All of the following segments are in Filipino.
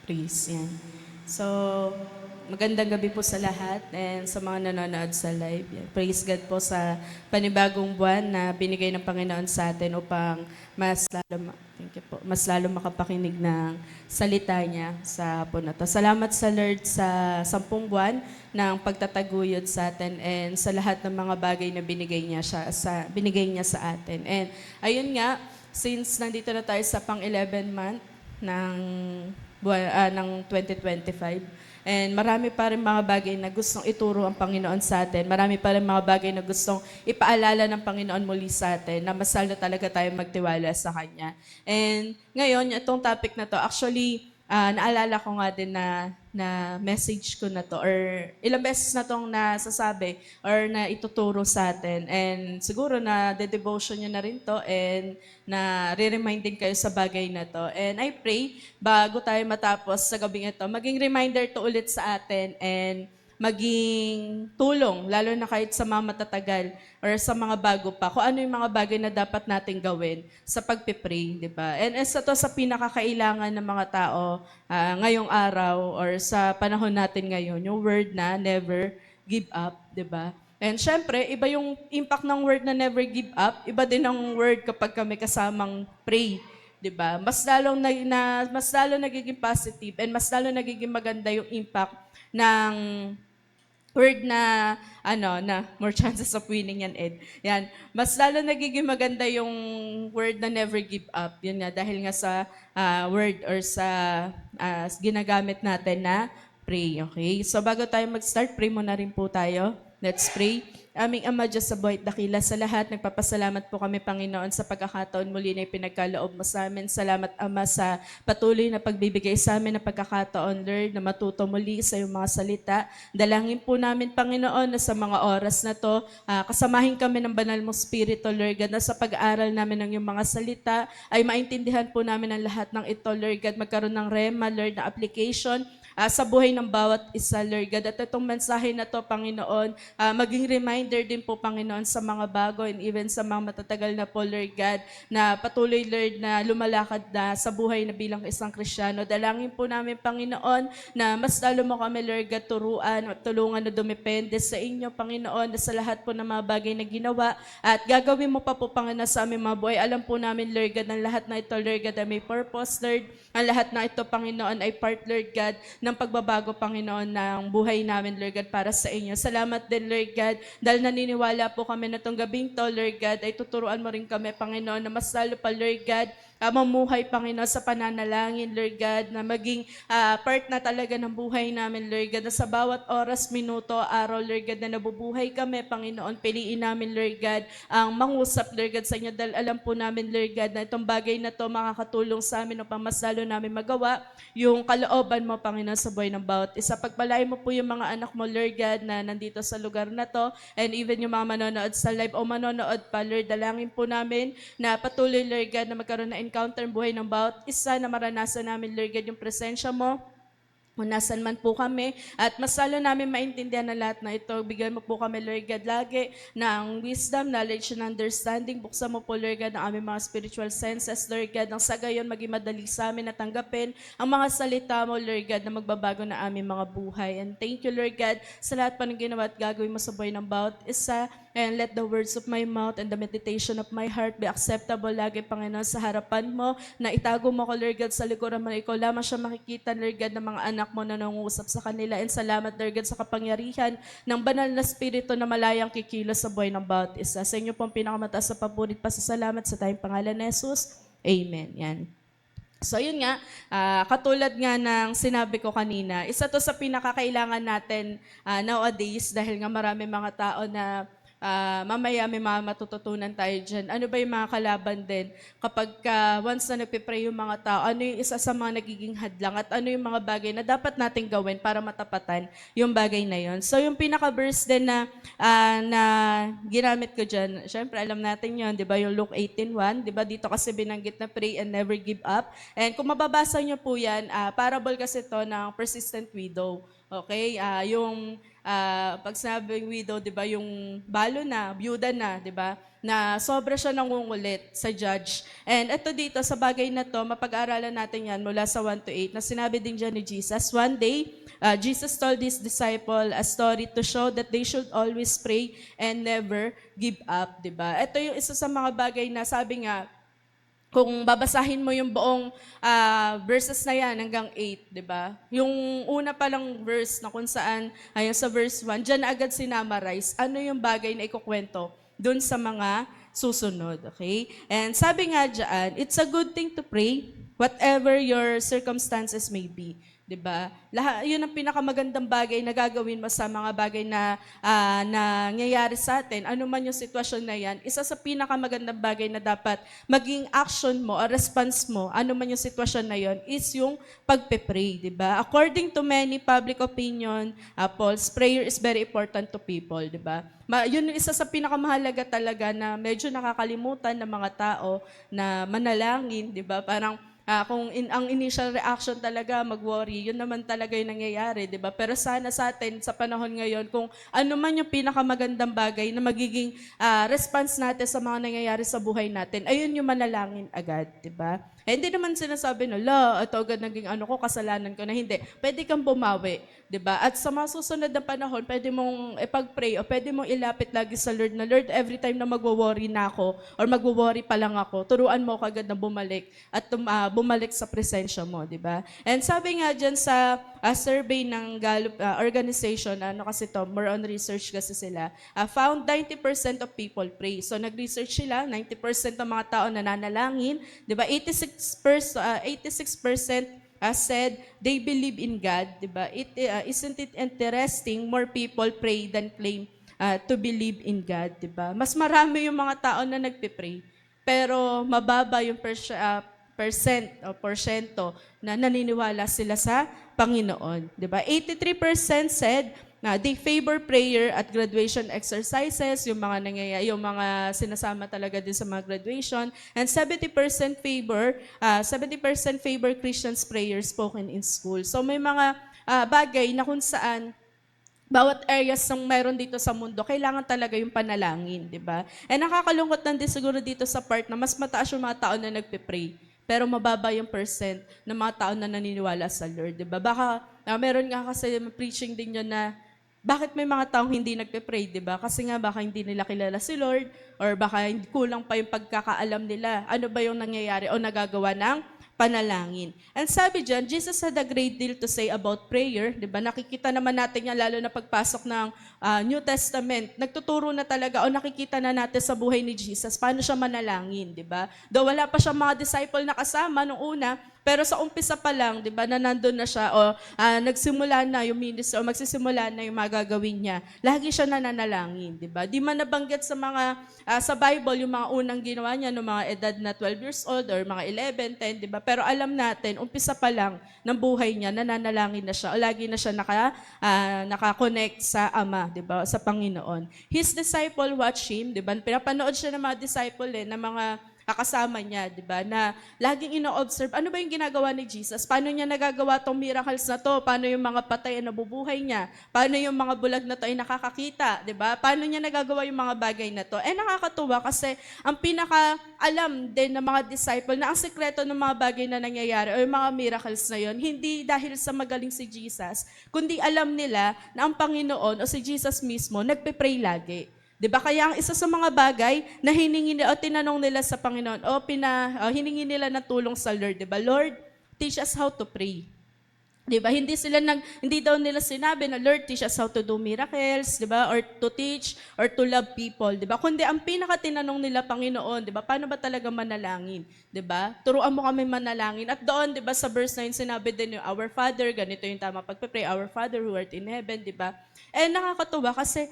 Praise yan. So, magandang gabi po sa lahat and sa mga nanonood sa live. Yan. Praise God po sa panibagong buwan na binigay ng Panginoon sa atin upang thank you po, mas lalo makapakinig ng salita niya sa hapon na to. Salamat sa Lord sa 10 buwan ng pagtataguyod sa atin and sa lahat ng mga bagay na binigay niya sa atin. And ayun nga, since nandito na tayo sa pang-11 month ng ng 2025. And marami pa rin mga bagay na gustong ituro ang Panginoon sa atin. Marami pa rin mga bagay na gustong ipaalala ng Panginoon muli sa atin na mas lalo talaga tayo magtiwala sa Kanya. And ngayon, itong topic na to, actually, naalala ko nga din na message ko na to or ilang beses na tong nasasabi or na ituturo sa atin. And siguro na de-devotion nyo na rin to and na re-remind din kayo sa bagay na to. And I pray, bago tayo matapos sa gabing ito, maging reminder to ulit sa atin and maging tulong, lalo na kahit sa mga matatagal or sa mga bago pa, kung ano yung mga bagay na dapat nating gawin sa pagpipray, di ba? And isa to sa pinakakailangan ng mga tao ngayong araw or sa panahon natin ngayon, yung word na never give up, di ba? And syempre, iba yung impact ng word na never give up, iba din ang word kapag kami kasamang pray, 'di ba? Mas lalo nagiging positive and mas lalo nagiging maganda yung impact ng word na na more chances of winning yan, Ed. Yan. Mas lalo nagiging maganda yung word na never give up. Yun nga, dahil nga sa word or sa ginagamit natin na pray, okay? So bago tayo mag-start, pray muna rin po tayo. Let's pray. Aming Ama, Diyos sa buhay at dakila sa lahat, nagpapasalamat po kami, Panginoon, sa pagkakataon muli na ipinagkaloob mo sa amin. Salamat, Ama, sa patuloy na pagbibigay sa amin ng pagkakataon, Lord, na matuto muli sa iyong mga salita. Dalangin po namin, Panginoon, na sa mga oras na to, kasamahin kami ng banal mong Spirito, Lord God, na sa pag-aaral namin ng iyong mga salita, ay maintindihan po namin ang lahat ng ito, Lord God, magkaroon ng rema, Lord, na application, sa buhay ng bawat isa, Lord God. At itong mensahe na to, Panginoon, maging reminder din po, Panginoon, sa mga bago and even sa mga matatagal na po, Lord God, na patuloy, Lord, na lumalakad na sa buhay na bilang isang Kristiyano. Dalangin po namin, Panginoon, na mas lalo mo kami, Lord God, turuan at tulungan na dumepende sa inyo, Panginoon, na sa lahat po ng mga bagay na ginawa at gagawin mo pa po, Panginoon, sa aming mga buhay. Alam po namin, Lord God, ng lahat na ito, Lord God, na may purpose, Lord. Ang lahat na ito, Panginoon, ay part, Lord God, ng pagbabago, Panginoon, ng buhay namin, Lord God, para sa inyo. Salamat din, Lord God, dahil naniniwala po kami na itong gabing to, Lord God, ay tuturuan mo rin kami, Panginoon, na mas lalo pa, Lord God, mamuhay, Panginoon, sa pananalangin, Lord God, na maging part na talaga ng buhay namin, Lord God, na sa bawat oras, minuto, araw, Lord God, na nabubuhay kami, Panginoon, piliin namin, Lord God, ang mangusap, Lord God, sa inyo, dahil alam po namin, Lord God, na itong bagay na to makakatulong sa amin upang mas lalo namin magawa yung kalooban mo, Panginoon, sa buhay ng bawat isa. Pagpalain mo po yung mga anak mo, Lord God, na nandito sa lugar na to, and even yung mga manonood sa live o manonood pa, Lord, dalangin po namin na patuloy, Lord God, na magkaroon na encounter ang buhay ng bawat isa, na maranasan namin, Lord God, yung presensya mo kung nasan man po kami. At mas lalo namin maintindihan na lahat na ito. Bigyan mo po kami, Lord God, lagi ng wisdom, knowledge, and understanding. Buksan mo po, Lord God, ang aming mga spiritual senses, Lord God, nang sa gayon maging madali sa amin na tanggapin ang mga salita mo, Lord God, na magbabago na aming mga buhay. And thank you, Lord God, sa lahat pa ng ginawa at gagawin mo sa buhay ng bawat isa. And let the words of my mouth and the meditation of my heart be acceptable lagi, Panginoon, sa harapan mo, na itago mo ko, Lord God, sa likuran mo, na ikaw lamang siya makikita, Lord God, ng mga anak mo na nangungusap sa kanila. And salamat, Lord God, sa kapangyarihan ng banal na Espiritu na malayang kikilos sa buhay ng bawat isa. Sa inyo pong pinakamataas sa paburit, pasasalamat sa tayong pangalan ni Jesus. Amen. Yan. So yun nga, katulad nga ng sinabi ko kanina, isa to sa pinakakailangan natin nowadays, dahil nga marami mga tao na mamaya may mga matututunan tayo dyan. Ano ba yung mga kalaban din kapag once na nagpipray yung mga tao, ano yung isa sa mga nagiging hadlang at ano yung mga bagay na dapat nating gawin para matapatan yung bagay na yon. So yung pinaka-verse din na ginamit ko dyan, syempre alam natin yon, di ba, yung Luke 18:1, di ba, dito kasi binanggit na pray and never give up. And kung mababasa nyo po yan, parable kasi to ng persistent widow. Okay? pag sinabing widow, di ba, yung balo na, byuda na, di ba, na sobra siya nangungulit sa judge. And ito dito, sa bagay na to, mapag-aaralan natin yan mula sa 1 to 8, na sinabi din dyan ni Jesus. One day, Jesus told his disciple a story to show that they should always pray and never give up, di ba? Ito yung isa sa mga bagay na sabi nga, kung babasahin mo yung buong verses na yan hanggang 8, di ba? Yung una pa lang verse na kung saan, ayun sa verse 1, dyan na agad sinamarize, ano yung bagay na ikukwento dun sa mga susunod, okay? And sabi nga dyan, it's a good thing to pray, whatever your circumstances may be. 'Di ba? Yun ang pinakamagandang bagay na gagawin mo sa mga bagay na nangyayari sa atin. Ano man yung sitwasyon na yan, isa sa pinakamagandang bagay na dapat maging action mo, or response mo, ano man yung sitwasyon na yon, is yung pagpe-pray, 'di ba? According to many public opinion polls, prayer is very important to people, 'di ba? Yun yung isa sa pinakamahalaga talaga na medyo nakakalimutan ng mga tao na manalangin, 'di ba? Parang kung ang initial reaction talaga, mag-worry, yun naman talaga yung nangyayari, di ba? Pero sana sa atin, sa panahon ngayon, kung ano man yung pinakamagandang bagay na magiging response natin sa mga nangyayari sa buhay natin, ayun yung manalangin agad, di ba? Hindi naman sinasabi na, ito agad naging kasalanan ko na hindi. Pwede kang bumawi, di ba? At sa mga susunod na panahon, pwede mong ipag-pray o pwede mong ilapit lagi sa Lord na, Lord, every time na mag-worry na ako or mag-worry pa lang ako, turuan mo ako agad na bumalik at bumalik sa presensya mo, di ba? And sabi nga dyan sa survey ng Gallup organization, kasi to, more on research kasi sila, found 90% of people pray. So nag-research sila, 90% ng mga tao nananalangin, di ba? 86% said they believe in God, di ba? Isn't it interesting, more people pray than claim to believe in God, di ba? Mas marami yung mga tao na nagpe-pray, pero mababa yung percent o porsyento na naniniwala sila sa Panginoon, di ba? 83% said na they favor prayer at graduation exercises, yung mga sinasama talaga din sa mga graduation, and 70% favor Christians prayer spoken in school. So may mga bagay na kung saan bawat areas ng meron dito sa mundo, kailangan talaga yung panalangin, di ba? And nakakalungkot lang din siguro dito sa part na mas mataas yung mga tao na nagpe-pray, pero mababa yung percent ng mga tao na naniniwala sa Lord, di ba? Baka meron nga kasi preaching din yun na bakit may mga taong hindi nagpe-pray, di ba? Kasi nga baka hindi nila kilala si Lord or baka kulang pa yung pagkakaalam nila. Ano ba yung nangyayari o nagagawa ng panalangin. And sabi dyan, Jesus had a great deal to say about prayer. Diba? Nakikita naman natin yan, lalo na pagpasok ng New Testament. Nagtuturo na talaga o nakikita na natin sa buhay ni Jesus paano siya manalangin. Diba? Though wala pa siya mga disciple na kasama nung una, pero sa umpisa pa lang, di ba, na nandun na siya o nagsimula na yung ministry o magsisimula na yung magagawin niya, lagi siya nananalangin, di ba? Di man nabanggit sa sa Bible yung mga unang ginawa niya no mga edad na 12 years old or mga 11, 10, di ba? Pero alam natin, umpisa pa lang ng buhay niya, nananalangin na siya o lagi na siya naka-connect sa Ama, di ba? Sa Panginoon. His disciple watch him, di ba? Pinapanood siya ng mga disciple ng mga kasama niya, di ba? Na laging ino-observe, ano ba yung ginagawa ni Jesus? Paano niya nagagawa tong miracles na to? Paano yung mga patay ay nabubuhay niya? Paano yung mga bulag na to ay nakakakita, di ba? Paano niya nagagawa yung mga bagay na to? Nakakatuwa kasi ang pinaka-alam din ng mga disciple na ang sekreto ng mga bagay na nangyayari o yung mga miracles na yon, hindi dahil sa magaling si Jesus, kundi alam nila na ang Panginoon o si Jesus mismo nagpe-pray lagi. Diba? Kaya ang isa sa mga bagay na hiningi nila o tinanong nila sa Panginoon o hiningi nila ng tulong sa Lord, diba? Lord, teach us how to pray. Diba? Hindi daw nila sinabi na Lord, teach us how to do miracles, diba? Or to teach or to love people, diba? Kundi ang pinaka-tinanong nila Panginoon, diba? Paano ba talaga manalangin, diba? Turuan mo kami manalangin. At doon, diba, sa verse 9 sinabi din yung Our Father, ganito yung tama pagpe-pray, Our Father who art in heaven, diba? Nakakatuwa kasi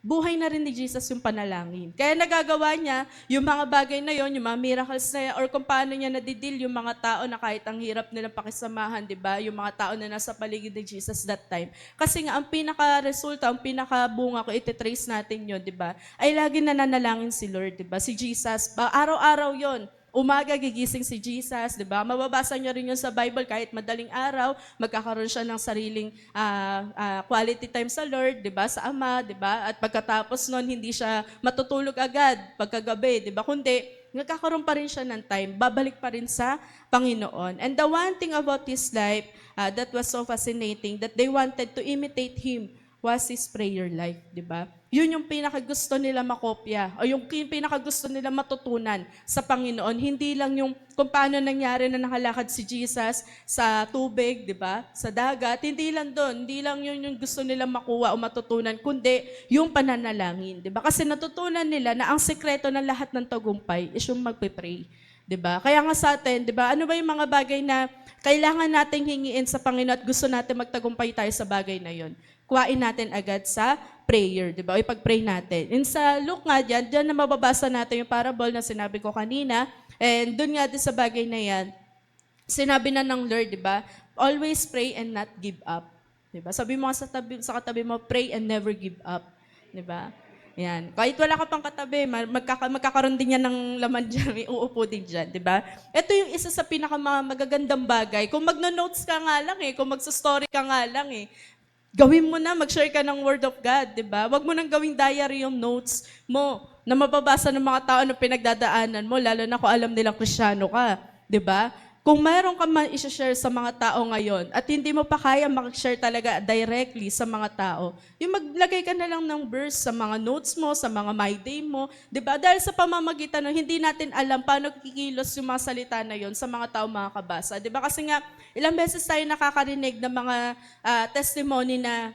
buhay na rin ni Jesus yung panalangin. Kaya nagagawa niya yung mga bagay na yon, yung mga miracles na yan, or kung paano niya nadidil yung mga tao na kahit ang hirap nilang pakisamahan, di ba? Yung mga tao na nasa paligid ni Jesus that time. Kasi nga, ang pinaka-resulta, ang pinaka-bunga ko, ititrace natin yon, di ba? Ay lagi nananalangin si Lord, di ba? Si Jesus, araw-araw yon. umaga gigising si Jesus, di ba? Mababasa niya rin yun sa Bible kahit madaling araw, magkakaroon siya ng sariling quality time sa Lord, di ba? Sa Ama, di ba? At pagkatapos nun, hindi siya matutulog agad pagkagabi, di ba? Kundi, nagkakaroon pa rin siya ng time, babalik pa rin sa Panginoon. And the one thing about his life that was so fascinating, that they wanted to imitate him, was his prayer life, di ba? Yun yung pinakagusto nila makopya, o yung pinakagusto nila matutunan sa Panginoon. Hindi lang yung kung paano nangyari na nakalakad si Jesus sa tubig, di ba? Sa dagat, hindi lang doon. Hindi lang yun yung gusto nila makuha o matutunan, kundi yung pananalangin, di ba? Kasi natutunan nila na ang sekreto ng lahat ng tagumpay is yung magpe-pray. 'Di ba? Kaya nga sa atin, 'di ba? Ano ba yung mga bagay na kailangan nating hingiin sa Panginoon at gusto natin magtagumpay tayo sa bagay na 'yon? Kuhain natin agad sa prayer, 'di ba? O ipag-pray natin. In sa Luke nga diyan na mababasa natin yung parable na sinabi ko kanina. And doon nga din sa bagay na 'yan, sinabi na ng Lord, 'di ba? Always pray and not give up. 'Di ba? Sabi mo sa katabi mo, pray and never give up, 'di ba? Yan. Kahit wala ka pang katabi, magkakaroon din yan ng laman dyan, may uupo din dyan, di ba? Ito yung isa sa pinakamagagandang bagay. Kung magno-notes ka nga lang kung magsa-story ka nga lang gawin mo na, mag-share ka ng Word of God, di ba? Huwag mo nang gawing diary yung notes mo na mababasa ng mga tao na pinagdadaanan mo, lalo na kung alam nilang Kristiyano ka, di ba? Kung mayroon ka man i-share sa mga tao ngayon at hindi mo pa kaya mag-share talaga directly sa mga tao, yung maglagay ka na lang ng verse sa mga notes mo, sa mga my day mo, di ba? Dahil sa pamamagitan ng hindi natin alam paano kikilos yung mga salita na yon sa mga tao makakabasa. Di ba? Kasi nga, ilang beses tayo nakakarinig ng mga testimony na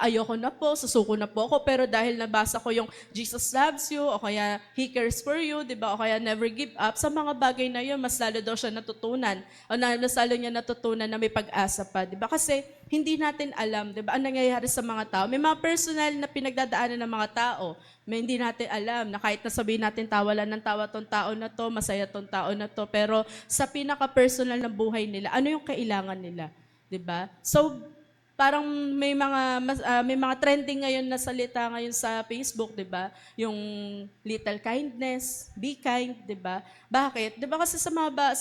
ayoko na po, susuko na po ako, pero dahil nabasa ko yung Jesus loves you, o kaya He cares for you, di ba? O kaya never give up, sa mga bagay na yun, mas lalo daw siya natutunan, o mas lalo niya natutunan na may pag-asa pa, di ba? Kasi hindi natin alam, di ba, ang nangyayari sa mga tao. May mga personal na pinagdadaanan ng mga tao, may hindi natin alam, na kahit nasabihin natin tawalan ng tawa tong tao na to, masaya tong tao na to, pero sa pinaka-personal na buhay nila, ano yung kailangan nila, di ba? So, parang may mga trending ngayon na salita ngayon sa Facebook, 'di ba? Yung little kindness, be kind, 'di ba? Bakit? 'Di ba kasi sa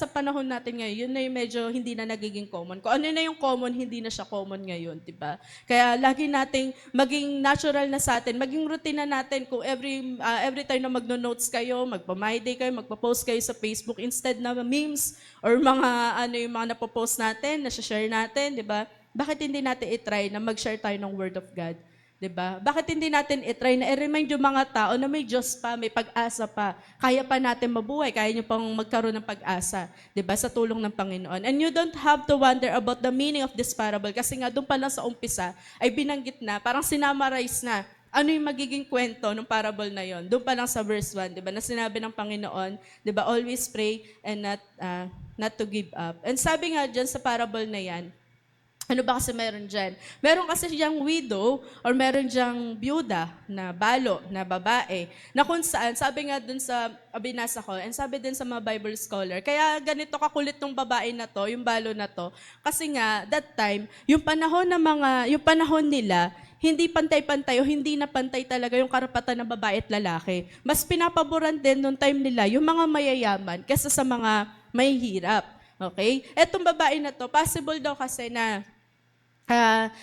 panahon natin ngayon, yun na yung medyo hindi na nagiging common. Kung ano na yung common, hindi na siya common ngayon, 'di ba? Kaya lagi nating maging natural na sa atin, maging routine na natin kung every time na magno-notes kayo, magpa-my day kayo, magpo-post kayo sa Facebook instead na memes or yung mga napo-post natin, na-share natin, 'di ba? Bakit hindi natin i-try na mag-share tayo ng Word of God? 'Di ba? Bakit hindi natin i-try na i-remind yung mga tao na may Diyos pa, may pag-asa pa. Kaya pa natin mabuhay, kaya niyo pang magkaroon ng pag-asa, 'di ba? Sa tulong ng Panginoon. And you don't have to wonder about the meaning of this parable kasi nga doon pa lang sa umpisa ay binanggit na, parang sinamarize na ano yung magiging kwento ng parable na yon. Doon pa lang sa verse 1, 'di ba? Na sinabi ng Panginoon, 'di ba? Always pray and not to give up. And sabi nga diyan sa parable na 'yan, ano ba kasi meron dyan? Meron kasi diyang widow or meron diyang byuda na balo, na babae, na kung saan, sabi nga dun sa binasa ko, and sabi din sa mga Bible scholar, kaya ganito kakulit ng babae na to, yung balo na to, kasi nga, that time, yung panahon nila, hindi pantay-pantay o hindi na pantay talaga yung karapatan ng babae at lalaki. Mas pinapaboran din noong time nila yung mga mayayaman kaysa sa mga mahihirap. Okay? Etong babae na to, possible daw kasi na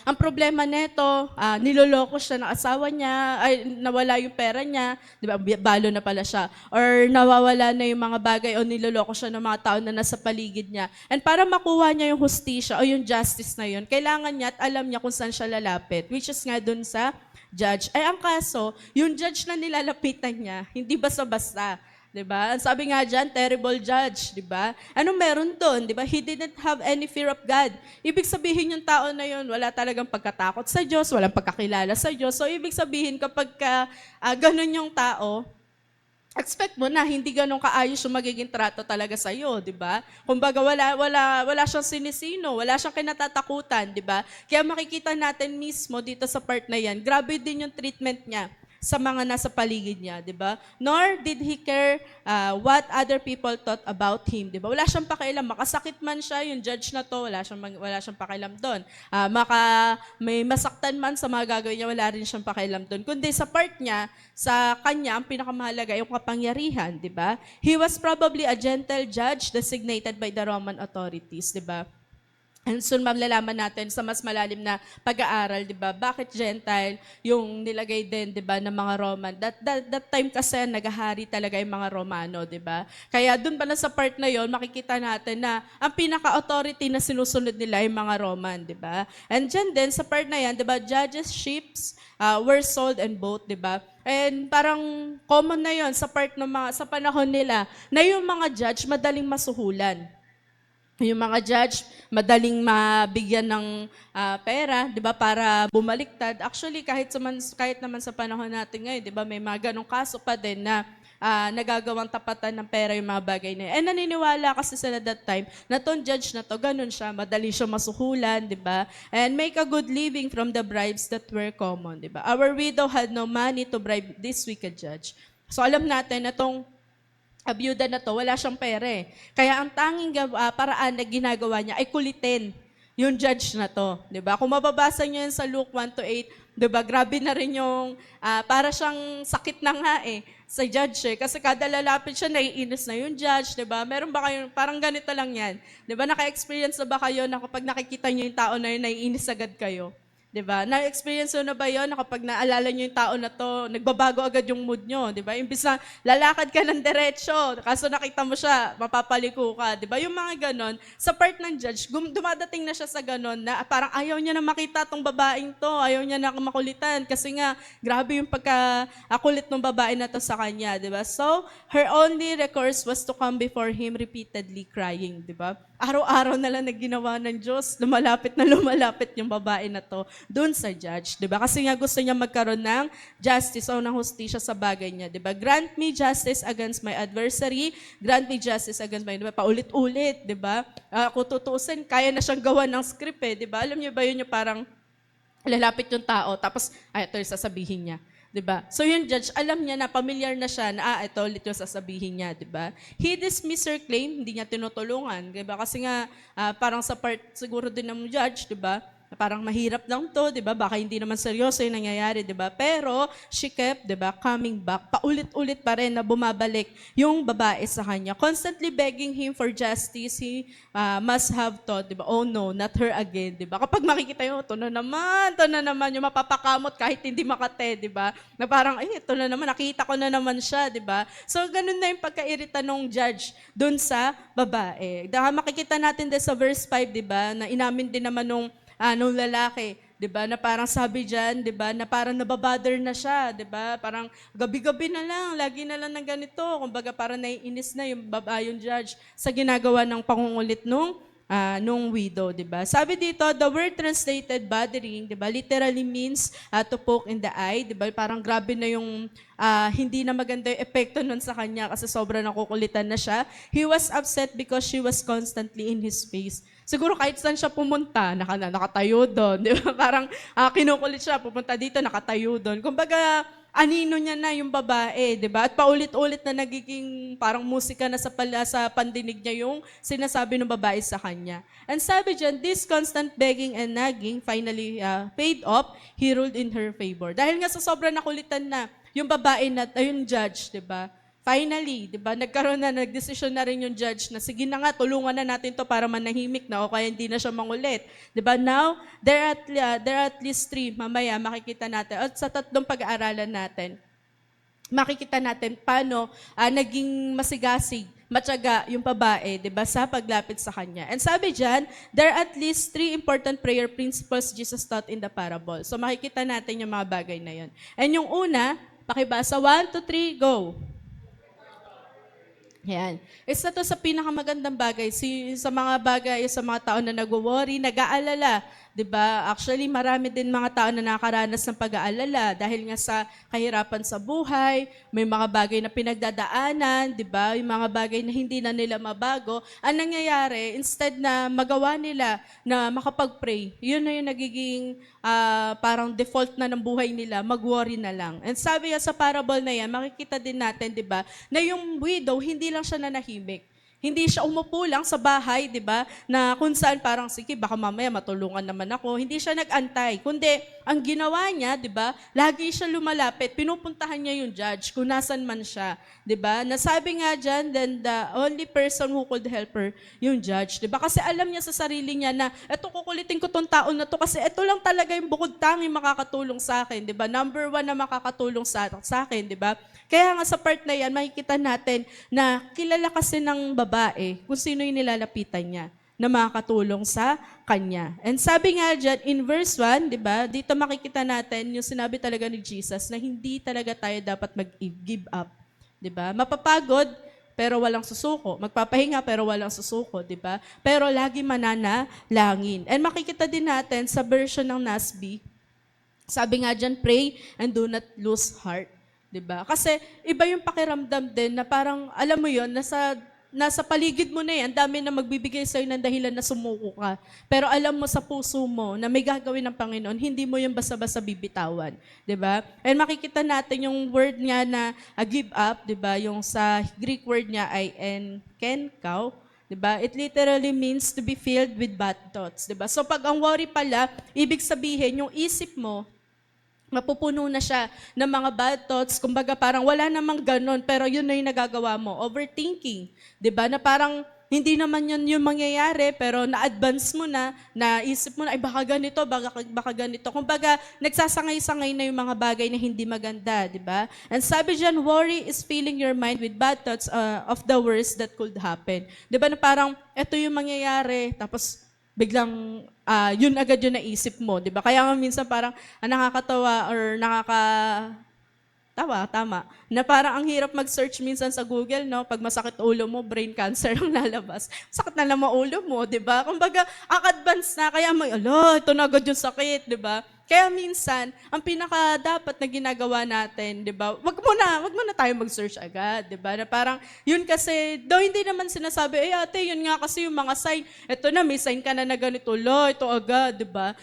ang problema nito, niloloko siya ng asawa niya, ay nawala yung pera niya, di ba, balo na pala siya, or nawawala na yung mga bagay o niloloko siya ng mga tao na nasa paligid niya. And para makuha niya yung hustisya o yung justice na yun, kailangan niya at alam niya kung saan siya lalapit, which is nga dun sa judge. Ay ang kaso, yung judge na nilalapitan niya, hindi basta-basta. 'Di ba? Sabi nga diyan, terrible judge, 'di ba? Anong meron doon, 'di ba? He didn't have any fear of God. Ibig sabihin yung tao na 'yon, wala talagang pagkatakot sa Diyos, walang pagkakilala sa Diyos. So ibig sabihin kapag ganun yung tao, expect mo na hindi ganun kaayos yung magiging trato talaga sa iyo, 'di ba? Kumbaga wala siyang sinisino, wala siyang kinatatakutan, 'di ba? Kaya makikita natin mismo dito sa part na 'yan, grabe din yung treatment niya sa mga nasa paligid niya, di ba? Nor did he care what other people thought about him, di ba? Wala siyang pakialam, makasakit man siya, yung judge na to, wala siyang pakialam doon. May masaktan man sa mga gagawin niya, wala rin siyang pakialam doon. Kundi sa part niya, sa kanya, ang pinakamahalaga, yung kapangyarihan, di ba? He was probably a gentle judge designated by the Roman authorities, di ba? And soon malalaman natin sa mas malalim na pag-aaral, 'di ba? Bakit Gentile yung nilagay din, 'di ba, ng mga Roman? That time kasi naghahari talaga yung mga Romano, 'di ba? Kaya doon pala sa part na 'yon, makikita natin na ang pinaka-authority na sinusunod nila yung mga Roman, 'di ba? And diyan din sa part na 'yan, 'di ba, judges ships were sold and bought, 'di ba? And parang common na 'yon sa part ng mga sa panahon nila na yung mga judge madaling masuhulan. Yung mga judge, madaling mabigyan ng pera, 'di ba, para bumaliktad. Actually, kahit naman sa panahon natin ngayon, 'di ba, may mga ganong kaso pa din na nagagawang tapatan ng pera yung mga bagay na yun. And naniniwala kasi sila that time na tong judge na to, ganun siya, madali siya masuhulan, 'di ba? And make a good living from the bribes that were common, 'di ba? Our widow had no money to bribe this wicked judge. So alam natin na tong byuda na to, wala siyang pera eh. Kaya ang tanging paraan na ginagawa niya ay kulitin yung judge na to. 'Di ba? Kung mababasa niyo yan sa Luke 1-8, 'di ba, grabe na rin yung, para siyang sakit na nga eh, sa judge eh. Kasi kada lalapit siya, naiinis na yung judge, 'di ba? Meron ba kayo, parang ganito lang yan. 'Di ba, naka-experience na ba kayo na kapag nakikita niyo yung tao na yun, naiinis agad kayo? 'Di ba? Na-experience na ba 'yon na kapag naalala niyo yung tao na 'to, nagbabago agad yung mood niyo, 'di ba? Imbis na lalakad ka ng diretso, kaso nakita mo siya, mapapaliko ka, 'di ba? Yung mga ganon, sa part ng judge, dumadating na siya sa ganon na parang ayaw niya na makita tong babaeng 'to, ayaw niya na makulitan kasi nga grabe yung pagka-kulit ng babae na 'to sa kanya, 'di ba? So, her only recourse was to come before him repeatedly crying, 'di ba? Araw-araw na lang na ginawa ng Diyos, lumalapit na lumalapit yung babae na to doon sa judge, 'di ba? Kasi nga gusto niya magkaroon ng justice o ng hustisya sa bagay niya, 'di ba? Grant me justice against my adversary, grant me justice against my, 'di ba? Paulit-ulit, 'di ba? Kung tutuusin, kaya na siyang gawa ng script eh, 'di ba? Alam niyo ba yun yung parang lalapit yung tao tapos ito yung sasabihin niya. 'Di ba? So yung judge, alam niya na, familiar na siya na ito ulit yung sasabihin niya, 'di ba? He dismissed her claim, hindi niya tinutulungan, 'di ba? Kasi nga parang sa part siguro din ng judge, 'di ba? Parang mahirap lang to, 'di ba? Baka hindi naman seryoso 'yung nangyayari, 'di ba? Pero she kept, 'di ba, coming back. Paulit-ulit pa rin na bumabalik yung babae sa kanya. Constantly begging him for justice. He must have thought, 'di ba? Oh no, not her again, 'di ba? Kapag makikita yung to na naman yung mapapakamot kahit hindi makate, 'di ba? Na parang ito na naman, nakita ko na naman siya, 'di ba? So ganun na yung pagkairita ng judge dun sa babae. Dahil makikita natin din sa verse 5, 'di ba? Na inamin din naman nung lalaki, 'di ba? Na parang sabi diyan, 'di ba? Na parang nababother na siya, 'di ba? Parang gabi-gabi na lang, lagi na lang ng ganito. Kumbaga parang naiinis na yung judge sa ginagawa ng pangungulit nung widow, 'di ba? Sabi dito, the word translated bothering, 'di ba? Literally means to poke in the eye, 'di ba? Parang grabe na yung hindi na maganda yung epekto nun sa kanya kasi sobrang nakukulitan na siya. He was upset because she was constantly in his face. Siguro kahit saan siya pumunta, nakatayo doon. Di ba? Parang kinukulit siya, pupunta dito, nakatayo doon. Kumbaga, anino niya na yung babae, di ba? At paulit-ulit na nagiging parang musika na sa pandinig niya yung sinasabi ng babae sa kanya. And sabi dyan, this constant begging and nagging finally paid off. He ruled in her favor. Dahil nga sa sobrang nakulitan na yung babae na, yung judge, di ba? Finally, 'di ba? Nagdesisyon na rin yung judge na sige na nga, tulungan na natin 'to para manahimik na o kaya hindi na siya mangulit. 'Di ba? Now, there are at least 3 mamaya makikita natin at sa tatlong pag-aaralan natin. Makikita natin paano naging masigasig, matyaga yung babae, 'di ba, sa paglapit sa kanya. And sabi diyan, there are at least 3 important prayer principles Jesus taught in the parable. So makikita natin yung mga bagay na 'yon. And yung una, pakibasa 1, 2, 3, go. Yan. Isa to sa pinakamagandang bagay sa mga bagay, sa mga tao na nag-worry, nag-aalala. 'di ba? Actually, marami din mga tao na nakakaranas ng pag-aalala dahil nga sa kahirapan sa buhay, may mga bagay na pinagdadaanan, 'di ba? Yung mga bagay na hindi na nila mabago. Ang nangyayari, instead na magawa nila na makapag-pray, yun na yung nagiging parang default na ng buhay nila, mag-worry na lang. And sabi nga sa parable na yan, makikita din natin, 'di ba, na yung widow hindi lang siya nanahimik. Hindi siya umupo lang sa bahay, 'di ba? Na kung saan parang sige, baka mamaya matulungan naman ako. Hindi siya nag-antay, kundi ang ginawa niya, 'di ba? Lagi siya lumalapit, pinupuntahan niya yung judge kung nasan man siya, 'di ba? Nasabi nga diyan, then the only person who could help her yung judge, 'di ba? Kasi alam niya sa sarili niya na eto, kukulitin ko tong taon na to kasi eto lang talaga yung bukod tanging makakatulong sa akin, 'di ba? Number one na makakatulong sa akin, 'di ba? Kaya nga sa part na yan, makikita natin na kilala kasi ng babae kung sino yung nilalapitan niya na makakatulong sa kanya. And sabi nga dyan, in verse 1, di ba, dito makikita natin yung sinabi talaga ni Jesus na hindi talaga tayo dapat mag-give up. Di ba? Mapapagod, pero walang susuko. Magpapahinga, pero walang susuko, di ba? Pero lagi mananalangin. And makikita din natin sa version ng NASB, sabi nga dyan, pray and do not lose heart. 'Di ba? Kasi iba yung pakiramdam din na parang, alam mo yon, nasa paligid mo na yan, dami na magbibigay sa'yo ng dahilan na sumuko ka. Pero alam mo sa puso mo na may gagawin ng Panginoon, hindi mo yung basta-basta bibitawan. 'Di ba? And makikita natin yung word niya na give up, 'di ba? Yung sa Greek word niya ay enkenkao. 'Di ba? It literally means to be filled with bad thoughts. 'Di ba? So pag ang worry pala, ibig sabihin yung isip mo, mapupuno na siya ng mga bad thoughts. Kumbaga parang wala namang ganun, pero yun na yung nagagawa mo. Overthinking. 'Di ba? Na parang hindi naman yun yung mangyayari, pero na-advance mo na, naisip mo na, ay baka ganito, baka ganito. Kumbaga, nagsasangay-sangay na yung mga bagay na hindi maganda, 'di ba? And sabi dyan, worry is filling your mind with bad thoughts of the worst that could happen. 'Di ba? Na parang, eto yung mangyayari, tapos biglang yun agad yung naisip mo, 'di ba? Kaya nga minsan parang nakakatawa or tama, na parang ang hirap mag-search minsan sa Google, no? Pag masakit ulo mo, brain cancer ang lalabas. Sakit na naman ulo mo, 'di ba? Kumbaga, ang advance na, kaya may, ito na agad yung sakit, 'di ba? Kaya minsan, ang pinaka dapat na ginagawa natin, 'di ba? Wag mo na tayo mag-search agad, 'di ba? Na parang yun kasi, daw hindi naman sinasabi, ate, yun nga kasi yung mga sign. Ito na, may sign ka na ganito, ito agad, 'di ba?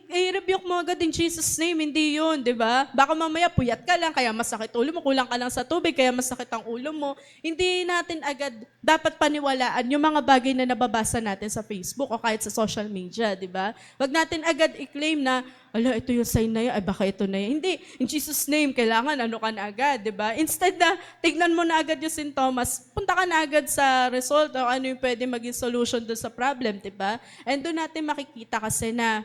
I-rebuke mo agad in Jesus name, hindi yun, 'di ba? Baka mamaya puyat ka lang, kaya masakit ulo mo, kulang ka lang sa tubig, kaya masakit ang ulo mo. Hindi natin agad dapat paniwalaan yung mga bagay na nababasa natin sa Facebook o kahit sa social media, 'di ba? Wag natin agad i-claim na ito yung sign na yun, ay baka ito na yun. Hindi, in Jesus' name, kailangan ano ka na agad, di ba? Instead na tignan mo na agad yung sintomas, punta ka na agad sa result o ano yung pwede maging solution doon sa problem, di ba? And doon natin makikita kasi na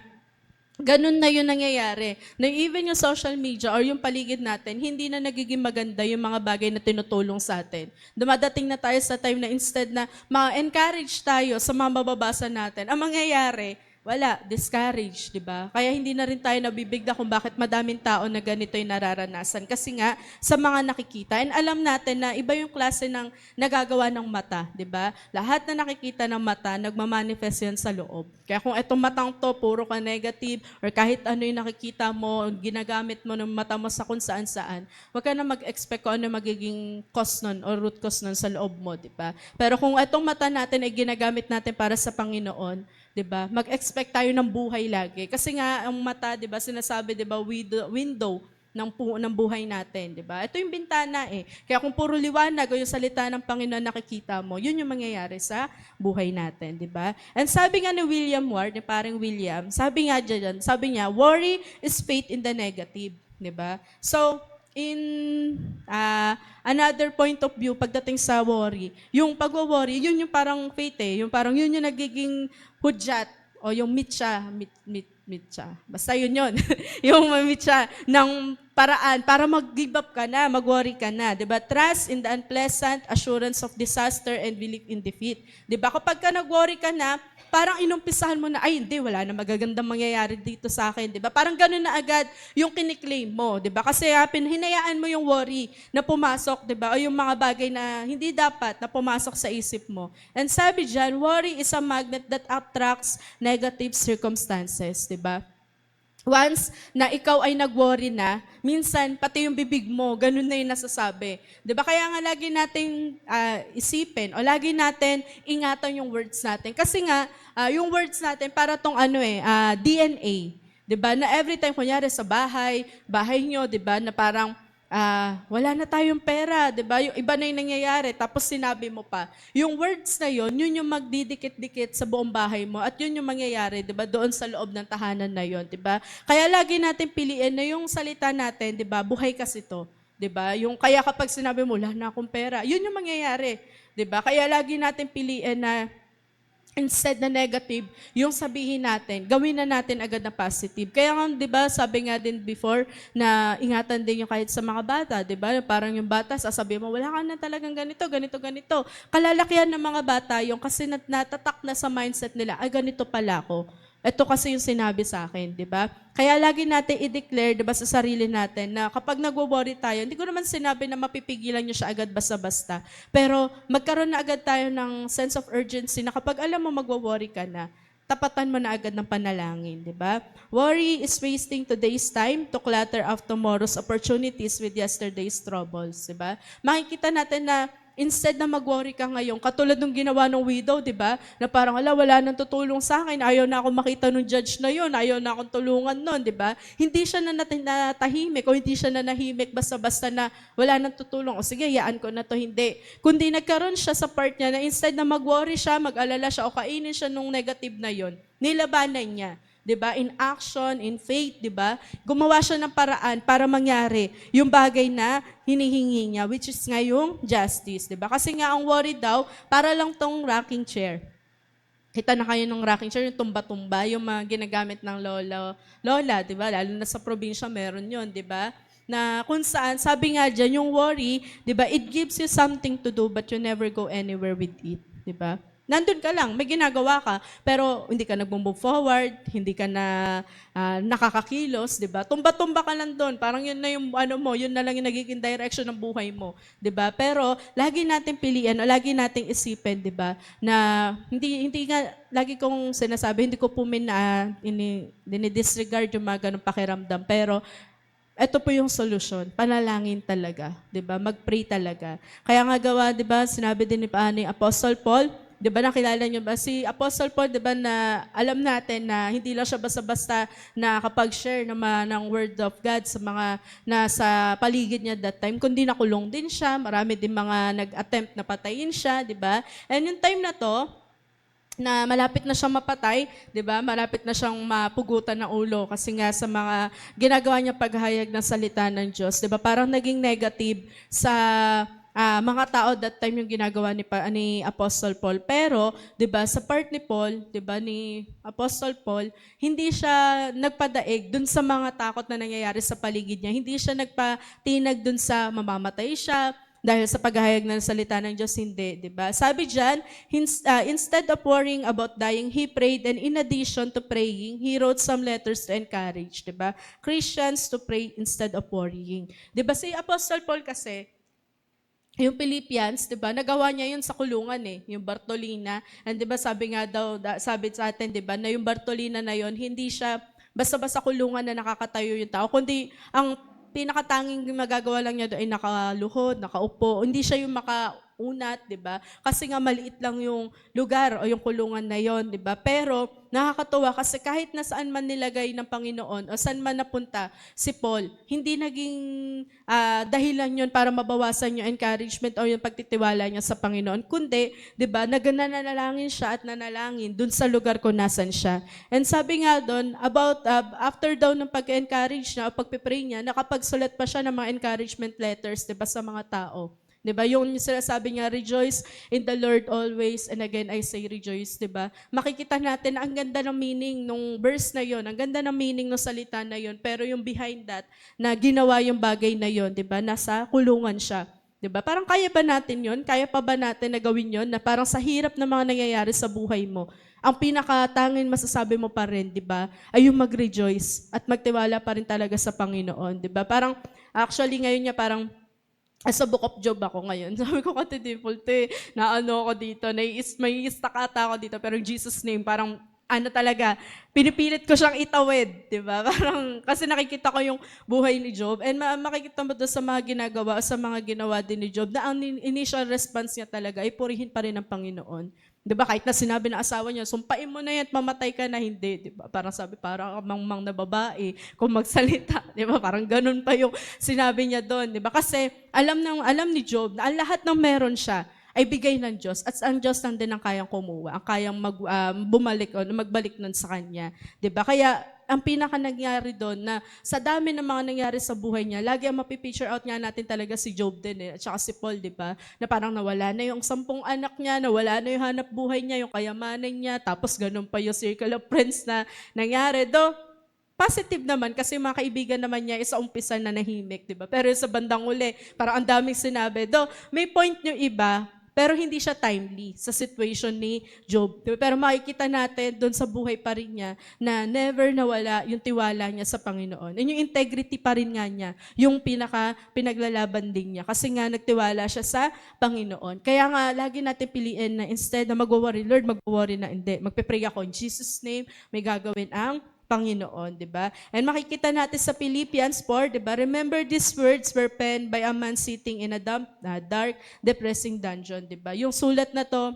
ganun na yun nangyayari. Na even yung social media or yung paligid natin, hindi na nagiging maganda yung mga bagay na tinutulong sa atin. Dumadating na tayo sa time na instead na ma-encourage tayo sa mga mababasa natin, ang mangyayari, wala, discouraged, di ba? Kaya hindi na rin tayo nabibigla kung bakit madaming tao na ganito yung nararanasan. Kasi nga, sa mga nakikita, and alam natin na iba yung klase ng nagagawa ng mata, di ba? Lahat na nakikita ng mata, nagmamanifest yan sa loob. Kaya kung etong matang to, puro ka negative, or kahit ano yung nakikita mo, ginagamit mo ng mata mo sa kung saan-saan, huwag ka na mag-expect kung ano magiging cause nun, or root cause nun sa loob mo, di ba? Pero kung etong mata natin ay ginagamit natin para sa Panginoon, 'di ba? Mag-expect tayo ng buhay lagi. Kasi nga ang mata, 'di ba, sinasabi, 'di ba, window ng buhay natin, 'di ba? Ito yung bintana eh. Kaya kung puro liwanag o yung salita ng Panginoon nakikita mo, yun yung mangyayari sa buhay natin, 'di ba? And sabi nga ni William Ward, ni parang William, sabi niya, worry is faith in the negative, 'di ba? So, in another point of view, pagdating sa worry, yung pag-worry, yun yung parang faith eh. Yung parang yun yung nagiging hudyat o yung mitsa. Basta yun. Yung mitsa ng paraan para mag-give up ka na, mag-worry ka na, 'di ba? Trust in the unpleasant assurance of disaster and belief in defeat. 'Di ba? Kapag ka nag-worry ka na, parang inumpisahan mo na, ay hindi, wala na magagandang mangyayari dito sa akin, 'di ba? Parang ganoon na agad yung kiniklaim mo, 'di ba? Kasi hinayaan mo yung worry na pumasok, 'di ba? O yung mga bagay na hindi dapat na pumasok sa isip mo. And sabi diyan, worry is a magnet that attracts negative circumstances, 'di ba? Once na ikaw ay nag-worry na, minsan pati yung bibig mo, ganun na yung nasasabi. 'Di ba? Kaya nga lagi nating isipin o lagi natin ingatan yung words natin. Kasi nga, yung words natin para tong DNA. 'Di ba? Na every time, kunyari sa bahay nyo, 'di ba? Na parang, wala na tayong pera, 'di ba? Yung iba na yung nangyayari, tapos sinabi mo pa. Yung words na yun yung magdidikit-dikit sa buong bahay mo at yun yung mangyayari, 'di ba? Doon sa loob ng tahanan na yun, 'di ba? Kaya lagi natin piliin na yung salita natin, 'di ba? Buhay kasi to, 'di ba? Yung kaya kapag sinabi mo, wala na akong pera, yun yung mangyayari, 'di ba? Kaya lagi natin piliin na instead na negative, yung sabihin natin, gawin na natin agad na positive. Kaya nga, di ba, sabi nga din before, na ingatan din yung kahit sa mga bata, di ba? Parang yung bata, sasabihin mo, wala ka na talagang ganito, ganito, ganito. Kalalakihan ng mga bata yung kasi natatak na sa mindset nila, ay ganito pala ako. Ito kasi yung sinabi sa akin, di ba? Kaya lagi natin i-declare, di ba, sa sarili natin na kapag nagwo-worry tayo, hindi ko naman sinabi na mapipigilan nyo siya agad basta-basta. Pero magkaroon na agad tayo ng sense of urgency na kapag alam mo magwo-worry ka na, tapatan mo na agad ng panalangin, di ba? Worry is wasting today's time to clutter of tomorrow's opportunities with yesterday's troubles, di ba? Makikita natin na instead na mag-worry ka ngayon, katulad ng ginawa ng widow, di ba? Na parang, wala nang tutulong sa akin, ayaw na akong makita ng judge na yun, ayaw na akong tulungan nun, di ba? Hindi siya na natahimik o hindi siya na nahimik basta-basta na wala nang tutulong. O sige, yaan ko na to, hindi. Kundi nagkaroon siya sa part niya na instead na mag-worry siya, mag-alala siya o kainin siya nung negative na yun, nilabanan niya. 'Di ba? In action, in faith, 'di ba? Gumawa siya ng paraan para mangyari yung bagay na hinihingi niya, which is nga yung justice, 'di ba? Kasi nga ang worry daw, para lang tong rocking chair. Kita na kayo ng rocking chair, yung tumba-tumba, yung mga ginagamit ng lola, 'di ba? Lalo na sa probinsya meron 'yon, 'di ba? Na kung saan, sabi nga diyan, yung worry, 'di ba? It gives you something to do but you never go anywhere with it, 'di ba? Nandun ka lang, may ginagawa ka, pero hindi ka nag-move forward, hindi ka na nakakakilos, di ba? Tumba-tumba ka lang doon, parang yun na yung yun na lang yung nagiging direction ng buhay mo, di ba? Pero lagi natin piliin, o lagi nating isipin, di ba? Na hindi nga, lagi kong sinasabi, hindi ko po dinidisregard yung mga ganong pakiramdam, pero ito po yung solusyon, panalangin talaga, 'di ba? Mag-pray talaga. Kaya nga gawa, 'di ba? Sinabi din ni Apostle Paul, 'di ba, nakilala niyo ba si Apostle Paul, 'di ba, na alam natin na hindi lang siya basta-basta nakapag-share ng word of God sa mga nasa paligid niya that time, kundi nakulong din siya, marami din mga nag-attempt na patayin siya, 'di ba? And yung time na to, na malapit na siyang mapatay, 'di ba? Malapit na siyang mapugutan ng ulo kasi nga sa mga ginagawa niya paghahayag ng salita ng Diyos, 'di ba? Parang naging negative sa mga tao that time yung ginagawa ni Apostle Paul. Pero, 'di ba, sa part ni Paul, 'di ba, ni Apostle Paul, hindi siya nagpadaig dun sa mga takot na nangyayari sa paligid niya. Hindi siya nagpatinag dun sa mamamatay siya dahil sa paghahayag ng salita ng Diyos, hindi, 'di ba? Sabi diyan, instead of worrying about dying, he prayed, and in addition to praying, he wrote some letters to encourage, 'di ba? Christians to pray instead of worrying. 'Di ba si Apostle Paul kasi, yung Philippians, 'di ba? Nagawa niya 'yun sa kulungan yung Bartolina. And 'di ba sabi nga daw, sabi sa atin, 'di ba, na yung Bartolina na 'yon, hindi siya basta-basta kulungan na nakakatayo yung tao, kundi ang pinakatanging magagawa lang niya doon ay nakaluhod, nakaupo. Hindi siya yung makaunat, 'di ba? Kasi nga maliit lang yung lugar o yung kulungan na 'yon, 'di ba? Pero nakakatuwa kasi kahit nasaan man nilagay ng Panginoon o saan man napunta si Paul, hindi naging dahilan 'yon para mabawasan yung encouragement o yung pagtitiwala niya sa Panginoon, kundi, 'di ba, nanalangin siya at nanalangin dun sa lugar kung nasan siya. And sabi nga doon, about after daw ng pag-encourage niya o pagpipray niya, nakapagsulat pa siya ng mga encouragement letters, 'di ba, sa mga tao. 'Di ba? Yung sinasabi niya, rejoice in the Lord always, and again I say rejoice, 'di ba? Makikita natin na ang ganda ng meaning nung verse na 'yon, ang ganda ng meaning ng salita na 'yon, pero yung behind that na ginawa yung bagay na 'yon, 'di ba? Nasa kulungan siya. 'Di ba? Parang kaya ba natin 'yon? Kaya pa ba natin na gawin 'yon na parang sa hirap ng mga nangyayari sa buhay mo, ang pinakatanging masasabi mo pa rin, 'di ba, ay yung mag-rejoice at magtiwala pa rin talaga sa Panginoon, 'di ba? Parang actually ngayon niya parang sa Book of Job ako ngayon. Sabi ko kati Dipolte, na ano ako dito, may istakata ako dito, pero in Jesus name, parang ano talaga, pinipilit ko siyang itawid, di ba? Parang, kasi nakikita ko yung buhay ni Job, and makikita mo doon sa mga ginagawa, sa mga ginawa din ni Job, na ang initial response niya talaga ay purihin pa rin ang Panginoon. Di ba? Kahit na sinabi ng asawa niya, sumpain mo na yan at mamatay ka na, hindi. Di ba? Parang sabi, parang mang na babae kung magsalita. Di ba? Parang ganun pa yung sinabi niya doon. Di ba? Kasi alam ni Job na ang lahat ng meron siya ay bigay ng Diyos. At ang Diyos lang din ang kayang kumuha, ang kayang bumalik o magbalik nun sa Kanya. Di ba? Kaya ang pinaka nangyari doon na sa dami ng mga nangyari sa buhay niya, lagi ang mapipicture out nga natin talaga si Job din at saka si Paul, di ba? Na parang nawala na yung 10 anak niya, nawala na yung hanap buhay niya, yung kayamanan niya, tapos ganun pa yung circle of friends na nangyari. Positive naman kasi mga kaibigan naman niya sa umpisa na nahimik, di ba? Pero sa bandang uli, parang ang daming sinabi. May point yung iba, pero hindi siya timely sa situation ni Job. Diba? Pero makikita natin doon sa buhay pa rin niya na never nawala yung tiwala niya sa Panginoon. And yung integrity pa rin nga niya, yung pinaglalaban din niya. Kasi nga nagtiwala siya sa Panginoon. Kaya nga lagi natin piliin na instead na mag-worry, Lord, mag-worry na hindi. Magpe-pray ako in Jesus' name, may gagawin ang Panginoon, di ba? And makikita natin sa Philippians 4, di ba? Remember these words were penned by a man sitting in a dark, depressing dungeon, di ba? Yung sulat na to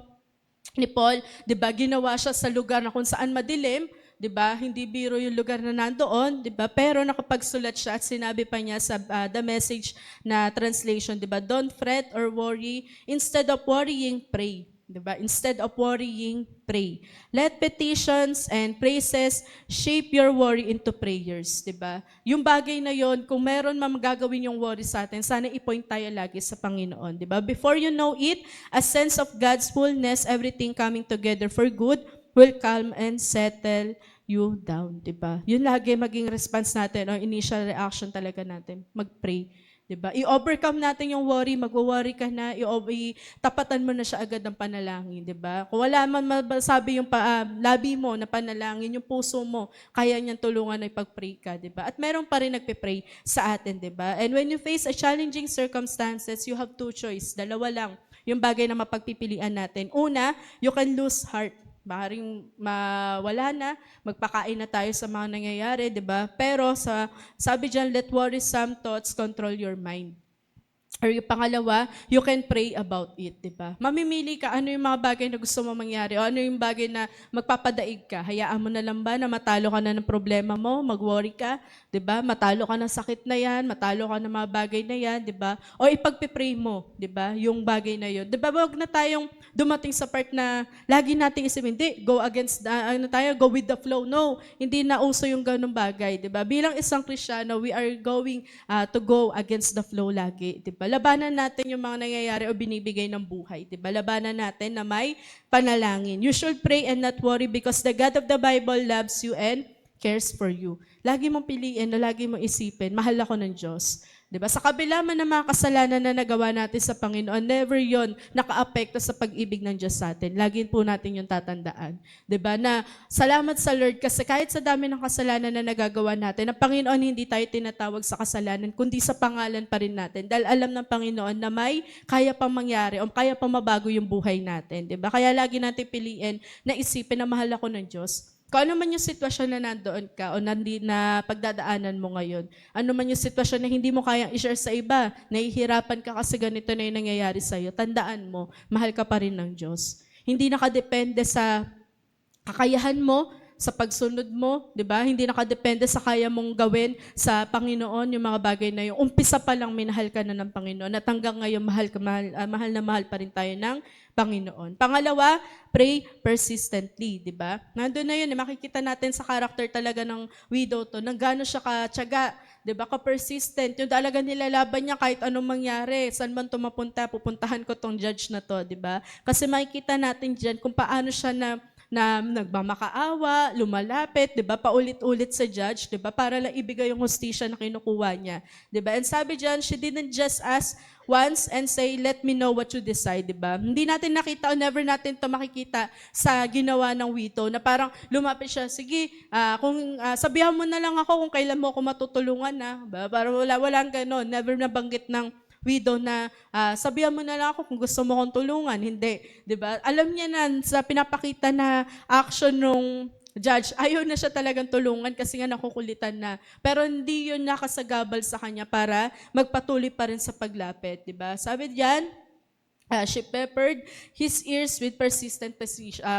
ni Paul, di ba? Ginawa siya sa lugar na kung saan madilim, di ba? Hindi biro yung lugar na nandoon, di ba? Pero nakapagsulat siya at sinabi pa niya sa The Message na translation, di ba? Don't fret or worry. Instead of worrying, pray. Diba? Instead of worrying, pray. Let petitions and praises shape your worry into prayers. Diba? Yung bagay na yon, kung meron magagawin yung worry sa atin, sana i-point tayo lagi sa Panginoon. Diba? Before you know it, a sense of God's fullness, everything coming together for good, will calm and settle you down. Diba? Yun lagi maging response natin, o initial reaction talaga natin, mag-pray. Diba? I-overcome natin yung worry, mag-worry ka na, tapatan mo na siya agad ng panalangin, diba? Kung wala man masabi yung labi mo na panalangin, yung puso mo, kaya niyang tulungan na ipag-pray ka, diba? At meron pa rin nagpe-pray sa atin, diba? And when you face a challenging circumstances, you have two choice, dalawa lang, yung bagay na mapagpipilian natin. Una, you can lose heart. Maaaring mawala na, magpakain na tayo sa mga nangyayari, di ba? Pero sabi dyan, let worrisome thoughts control your mind. Or yung pangalawa, you can pray about it, di ba? Mamimili ka, ano yung mga bagay na gusto mo mangyari, o ano yung bagay na magpapadaig ka. Hayaan mo na lang ba na matalo ka na ng problema mo, mag-worry ka, di ba? Matalo ka ng sakit na yan, matalo ka ng mga bagay na yan, di ba? O ipagpipray mo, di ba? Yung bagay na yun. Di ba, wag na tayong dumating sa part na lagi nating isipin, hindi, go against, go with the flow. No, hindi na uso yung ganung bagay, di ba? Bilang isang Kristiyano, we are going to go against the flow lagi, di ba? Labanan natin yung mga nangyayari o binibigay ng buhay, di ba? Labanan natin na may panalangin. You should pray and not worry because the God of the Bible loves you and cares for you. Lagi mong piliin na lagi mong isipin, mahal ako ng Diyos. Diba? Sa kabila man ng mga kasalanan na nagawa natin sa Panginoon, never yon naka-apekto sa pag-ibig ng Diyos sa atin. Lagi po natin yung tatandaan. Diba? Na salamat sa Lord kasi kahit sa dami ng kasalanan na nagagawa natin, ang Panginoon hindi tayo tinatawag sa kasalanan, kundi sa pangalan pa rin natin. Dahil alam ng Panginoon na may kaya pang mangyari o kaya pang mabago yung buhay natin. Diba? Kaya lagi natin piliin na isipin na mahal ako ng Diyos. Kung ano man yung sitwasyon na nandoon ka o na pagdadaanan mo ngayon, ano man yung sitwasyon na hindi mo kayang i-share sa iba, nahihirapan ka kasi ganito na yung nangyayari sa'yo, tandaan mo, mahal ka pa rin ng Diyos. Hindi nakadepende sa kakayahan mo, sa pagsunod mo, di ba? Hindi nakadepende sa kaya mong gawin sa Panginoon yung mga bagay na yung umpisa pa lang minahal ka na ng Panginoon at hanggang ngayon mahal na mahal pa rin tayo ng Panginoon. Pangalawa, pray persistently, di ba? Nandun na yun, makikita natin sa character talaga ng widow to, nang gaano siya katyaga 'di ba, ka-persistent, yung talaga nilalaban niya kahit anong mangyari, saan man mapunta, pupuntahan ko tong judge na to, 'di ba? Kasi makikita natin diyan kung paano siya na nagmamakaawa, lumalapit, 'di ba? Paulit-ulit sa judge, 'di ba? Para lang ibigay yung hustisya na kinukuha niya, 'di ba? And sabi diyan, she didn't just ask once and say, "Let me know what you decide," 'di ba? Hindi natin nakita o never natin 'to makikita sa ginawa ng widow na parang lumapit siya, "Sige, kung sabihan mo na lang ako kung kailan mo ako matutulungan na." Ba? Para walang gano'n, never nabanggit ng widow na sabihan mo na lang ako kung gusto mo kong tulungan. Hindi, 'di ba? Alam niya na sa pinapakita na action nung judge, ayaw na siya talagang tulungan kasi nga nakukulitan na. Pero hindi yun nakasagabal sa kanya para magpatuloy pa rin sa paglapit, 'di ba? Sabi diyan, she peppered his ears with persistent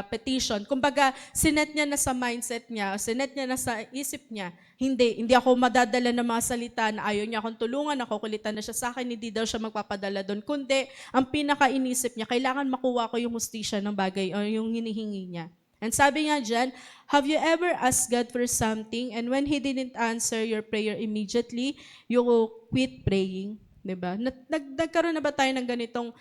petition. Kumbaga, sinet niya na sa mindset niya, sinet niya na sa isip niya, hindi ako madadala ng mga salita na ayaw niya akong tulungan, nakukulitan na siya sa akin, hindi daw siya magpapadala doon. Kundi, ang pinaka-inisip niya, kailangan makuha ko yung hustisya ng bagay o yung hinihingi niya. And sabi nga dyan, have you ever asked God for something and when He didn't answer your prayer immediately, you quit praying? Diba? Nagkaroon na ba tayo ng ganitong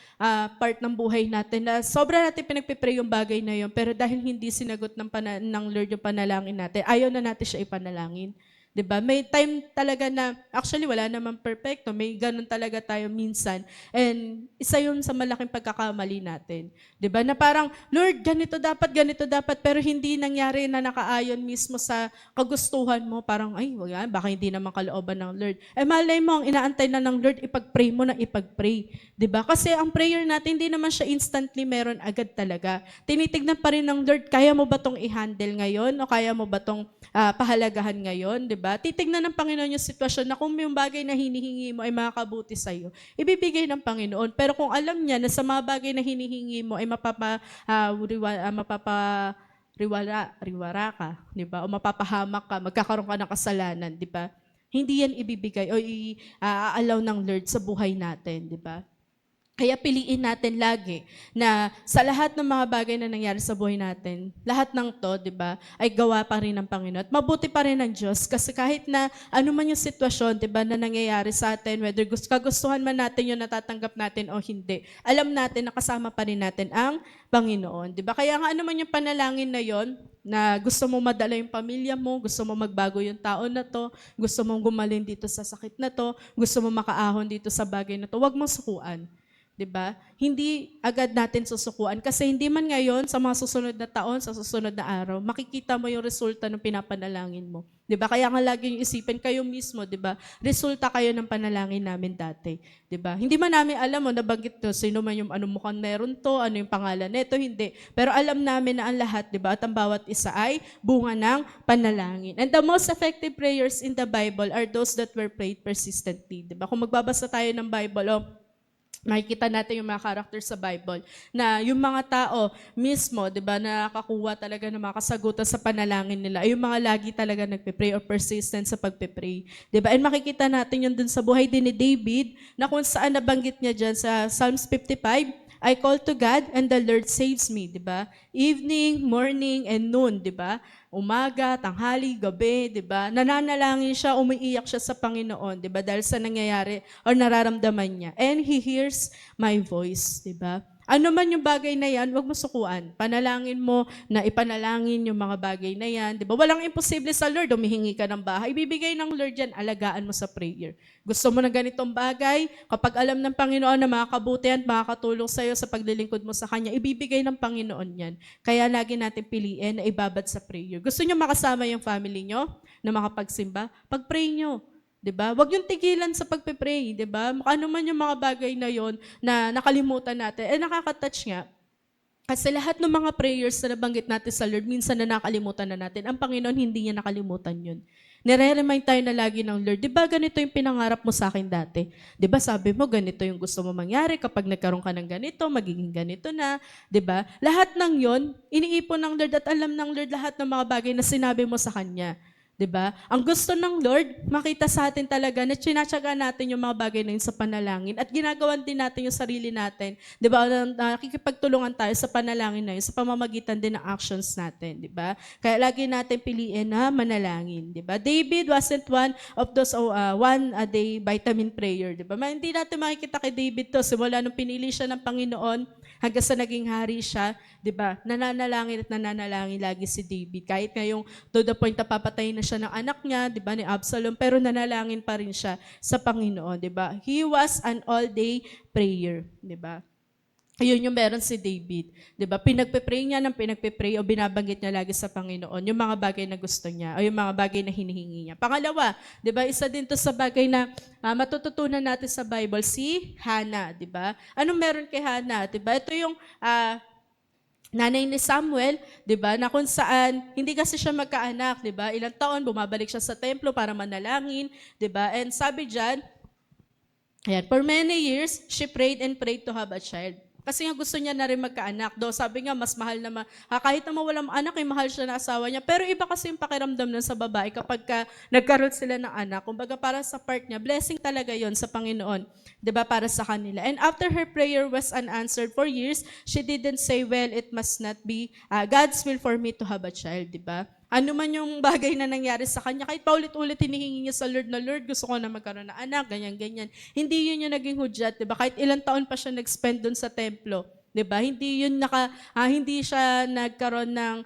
part ng buhay natin na sobra natin pinagpipray yung bagay na yun, pero dahil hindi sinagot ng Lord yung panalangin natin, ayaw na natin siya ipanalangin. 'Di ba? May time talaga na, actually wala namang perfecto, may ganun talaga tayo minsan. And isa yun sa malaking pagkakamali natin. 'Di ba? Na parang, Lord, ganito dapat, pero hindi nangyari na nakaayon mismo sa kagustuhan mo. Parang, ay, wala, baka hindi naman kalooban ng Lord. Eh, malay mo, ang inaantay na ng Lord, ipag-pray mo na ipag-pray. 'Di ba? Kasi ang prayer natin, hindi naman siya instantly meron agad talaga. Tinitignan pa rin ng Lord, kaya mo ba tong i-handle ngayon? O kaya mo ba tong pahalagahan ngayon? 'Di ba? Titignan ng Panginoon yung sitwasyon na kung yung bagay na hinihingi mo ay makakabuti sa'yo, ibibigay ng Panginoon. Pero kung alam niya na sa mga bagay na hinihingi mo ay riwara ka, di ba? O mapapahamak ka, magkakaroon ka ng kasalanan, di ba? Hindi yan ibibigay o i-allow ng Lord sa buhay natin, di ba? Kaya piliin natin lagi na sa lahat ng mga bagay na nangyari sa buhay natin, lahat ng to, di ba, ay gawa pa rin ng Panginoon. At mabuti pa rin ng Diyos kasi kahit na ano man yung sitwasyon, di ba, na nangyayari sa atin, whether kagustuhan man natin yung natatanggap natin o hindi, alam natin na kasama pa rin natin ang Panginoon. Di ba? Kaya nga ano man yung panalangin na yon, na gusto mo madala yung pamilya mo, gusto mo magbago yung tao na to, gusto mong gumaling dito sa sakit na to, gusto mo makaahon dito sa bagay na to, huwag mong sukuan. 'Di ba? Hindi agad natin susukuan kasi hindi man ngayon sa mga susunod na taon, sa susunod na araw, makikita mo yung resulta ng pinapanalangin mo. 'Di ba? Kaya nga lagi yung isipin kayo mismo, 'di ba? Resulta kayo ng panalangin namin dati, 'di ba? Hindi man namin alam mo nabanggit to, sino man yung ano mukhang meron to, ano yung pangalan nito, hindi. Pero alam namin na ang lahat, 'di ba? At ang bawat isa ay bunga ng panalangin. And the most effective prayers in the Bible are those that were prayed persistently, 'di ba? Kung magbabasa tayo ng Bible, makikita natin yung mga characters sa Bible na yung mga tao mismo, 'di ba, nakakuha talaga ng mga kasagutan sa panalangin nila. Ay yung mga lagi talaga nagpe-pray or persistent sa pagpe-pray. 'Di ba? And makikita natin yun dun sa buhay din ni David na kung saan nabanggit niya diyan sa Psalms 55, I call to God and the Lord saves me, 'di ba? Evening, morning, and noon, 'di ba? Umaga, tanghali, gabi, 'di ba? Nananalangin siya, umiiyak siya sa Panginoon, 'di ba? Dahil sa nangyayari or nararamdaman niya. And He hears my voice, 'di ba? Ano man yung bagay na yan, huwag mo sukuan. Panalangin mo na ipanalangin yung mga bagay na yan. Di ba? Walang imposible sa Lord. Humihingi ka ng bahay. Ibibigay ng Lord yan. Alagaan mo sa prayer. Gusto mo ng ganitong bagay? Kapag alam ng Panginoon na makakabuti at makakatulong sa'yo sa paglilingkod mo sa Kanya, ibibigay ng Panginoon yan. Kaya lagi natin piliin na ibabad sa prayer. Gusto nyo makasama yung family nyo na makapagsimba? Pag-pray nyo. 'Di ba? Huwag yung tigilan sa pagpe-pray, 'di ba? Ano man yung mga bagay na 'yon na nakalimutan natin. Nakaka-touch nga. Kasi lahat ng mga prayers na nabanggit natin sa Lord, minsan na nakalimutan na natin. Ang Panginoon, hindi niya nakalimutan 'yun. Nire-remind tayo na lagi ng Lord, 'di ba ganito yung pinangarap mo sa akin dati? 'Di ba sabi mo ganito yung gusto mo mangyari kapag nagkaroon ka ng ganito, magiging ganito na, 'di ba? Lahat ng 'yon, iniipon ng Lord at alam ng Lord lahat ng mga bagay na sinabi mo sa Kanya. 'Di ba? Ang gusto ng Lord, makita sa atin talaga na tsinatsaga natin yung mga bagay na yun sa panalangin at ginagawan din natin yung sarili natin. 'Di ba? Nakikipagtulungan tayo sa panalangin na yun sa pamamagitan din ng actions natin, 'di ba? Kaya lagi natin piliin na manalangin, 'di ba? David wasn't one of those one a day vitamin prayer, 'di ba? Hindi natin makikita kay David to simula nung pinili siya ng Panginoon hanggang sa naging hari siya, 'di ba? Nananalangin lagi si David. Kahit ngayong to the point na papatayin na siya ng anak niya, 'di ba, ni Absalom, pero nanalangin pa rin siya sa Panginoon, 'di ba? He was an all-day prayer, 'di ba? Ayun yung meron si David, 'di ba? Pinagpe-pray niya ng pinagpe-pray o binabanggit niya lagi sa Panginoon yung mga bagay na gusto niya o yung mga bagay na hinihingi niya. Pangalawa, 'di ba? Isa din to sa bagay na matututunan natin sa Bible, si Hannah, 'di ba? Anong meron kay Hannah, 'di ba? Ito yung nanay ni Samuel, 'di ba? Na kung saan hindi kasi siya magkaanak, 'di ba? Ilang taon bumabalik siya sa templo para manalangin, 'di ba? And sabi diyan, ayan, for many years she prayed and prayed to have a child. Kasi nga gusto niya na rin magkaanak. Do sabi nga mas mahal na kahit na mawalang anak, mahal siya na asawa niya. Pero iba kasi yung pakiramdam nun sa babae kapag nagkaroon sila ng anak. Kumbaga para sa part niya, blessing talaga yon sa Panginoon, 'di ba, para sa kanila. And after her prayer was unanswered for years, she didn't say, well, it must not be God's will for me to have a child, 'di ba? Ano man yung bagay na nangyari sa kanya, kahit paulit-ulit hinihingi niya sa Lord na, Lord, gusto ko na magkaroon ng anak, ganyan-ganyan. Hindi yun yung naging hudyat, 'di ba? Kahit ilang taon pa siya nag-spend doon sa templo, 'di ba? Hindi yun hindi siya nagkaroon ng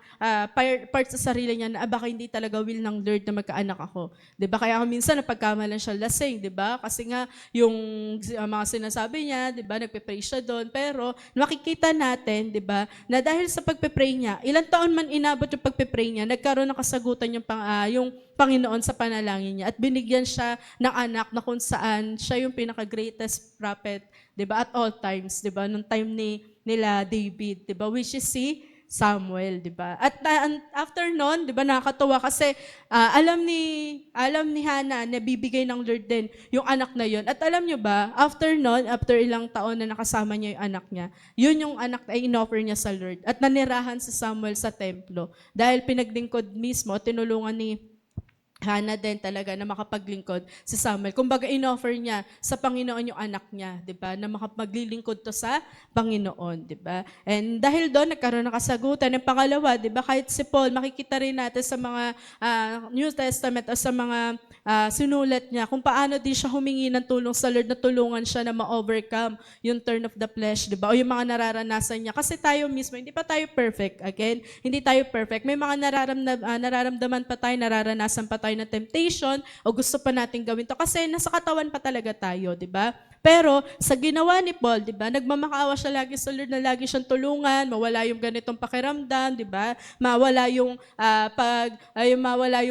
part sa sarili niya na baka hindi talaga will ng Lord na magkaanak ako. 'Di ba? Kaya minsan napagkamalan siya lasing, 'di ba? Kasi nga yung mga sinasabi niya, 'di ba? Nagpe-pray siya doon, pero makikita natin, 'di ba? Na dahil sa pagpe-pray niya, ilang taon man inabot yung pagpe-pray niya, nagkaroon ng kasagutan yung Panginoon sa panalangin niya at binigyan siya ng anak na kung saan siya yung pinaka-greatest prophet, 'di ba? At all times, 'di ba? Nung time nila David, 'di ba? Which is si Samuel, 'di ba? At after noon, 'di ba, nakakatuwa kasi alam ni Hannah na bibigay ng Lord din yung anak na yon. At alam niyo ba, after ilang taon na nakasama niya yung anak niya, yun yung anak ay inoffer niya sa Lord. At nanirahan si Samuel sa templo dahil pinaglingkod mismo, tinulungan ni Hannah din talaga na makapaglingkod si Samuel. Kumbaga, inoffer niya sa Panginoon yung anak niya, 'di ba? Na makapaglilingkod to sa Panginoon, 'di ba? And dahil doon nagkaroon ng kasagutan. Ang pangalawa, 'di ba? Kahit si Paul, makikita rin natin sa mga New Testament o sa mga sinulat niya kung paano din siya humingi ng tulong sa Lord na tulungan siya na ma-overcome yung turn of the flesh, 'di ba? O yung mga nararanasan niya. Kasi tayo mismo, hindi pa tayo perfect. Again, hindi tayo perfect. May mga nararamdaman pa tayo, nararanasan pa tayo na temptation o gusto pa nating gawin to kasi nasa katawan pa talaga tayo, 'di ba? Pero sa ginawa ni Paul, 'di ba? Nagmamakaawa siya lagi sa Lord na lagi siyang tulungan, mawala yung ganitong pakiramdam, 'di ba? Mawala yung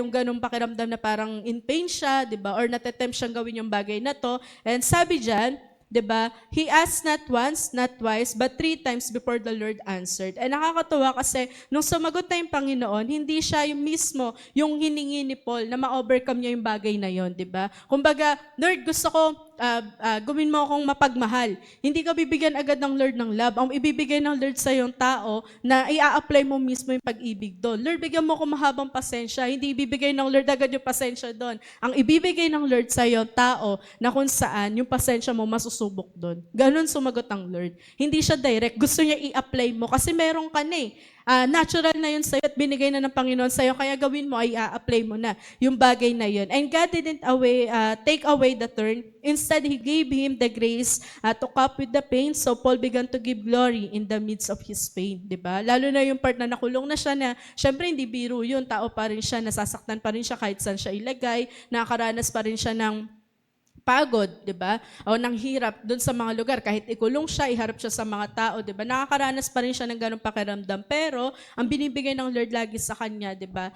ganung pakiramdam na parang in pain siya, 'di ba? Or natetempt siyang gawin yung bagay na to. And sabi diyan, 'di ba? He asked not once, not twice, but 3 times before the Lord answered. And nakakatuwa kasi nung sumagot na yung Panginoon, hindi siya yung mismo yung hiningi ni Paul na ma-overcome niya yung bagay na yon, 'di ba? Kumbaga, Lord, gusto ko gawin mo akong mapagmahal. Hindi ka bibigyan agad ng Lord ng love. Ang ibibigay ng Lord sa iyong tao na i-apply mo mismo yung pag-ibig doon. Lord, bigyan mo ako mahabang pasensya. Hindi ibibigay ng Lord agad yung pasensya doon. Ang ibibigay ng Lord sa iyong tao na kung saan yung pasensya mo masusubok doon. Ganon sumagot ang Lord. Hindi siya direct. Gusto niya i-apply mo kasi meron ka na natural na yun sa'yo at binigay na ng Panginoon sa'yo, kaya gawin mo ay apply mo na yung bagay na yun. And God didn't take away the turn. Instead, He gave him the grace to cope with the pain. So Paul began to give glory in the midst of his pain. Diba? Lalo na yung part na nakulong na siya na, syempre hindi biro yun, tao pa rin siya, nasasaktan pa rin siya kahit saan siya ilagay, nakakaranas pa rin siya ng pagod, 'di ba? O nang hirap doon sa mga lugar, kahit ikulong siya, iharap siya sa mga tao, 'di ba? Nakakaranas pa rin siya ng ganung pakiramdam. Pero ang binibigay ng Lord lagi sa kanya, 'di ba?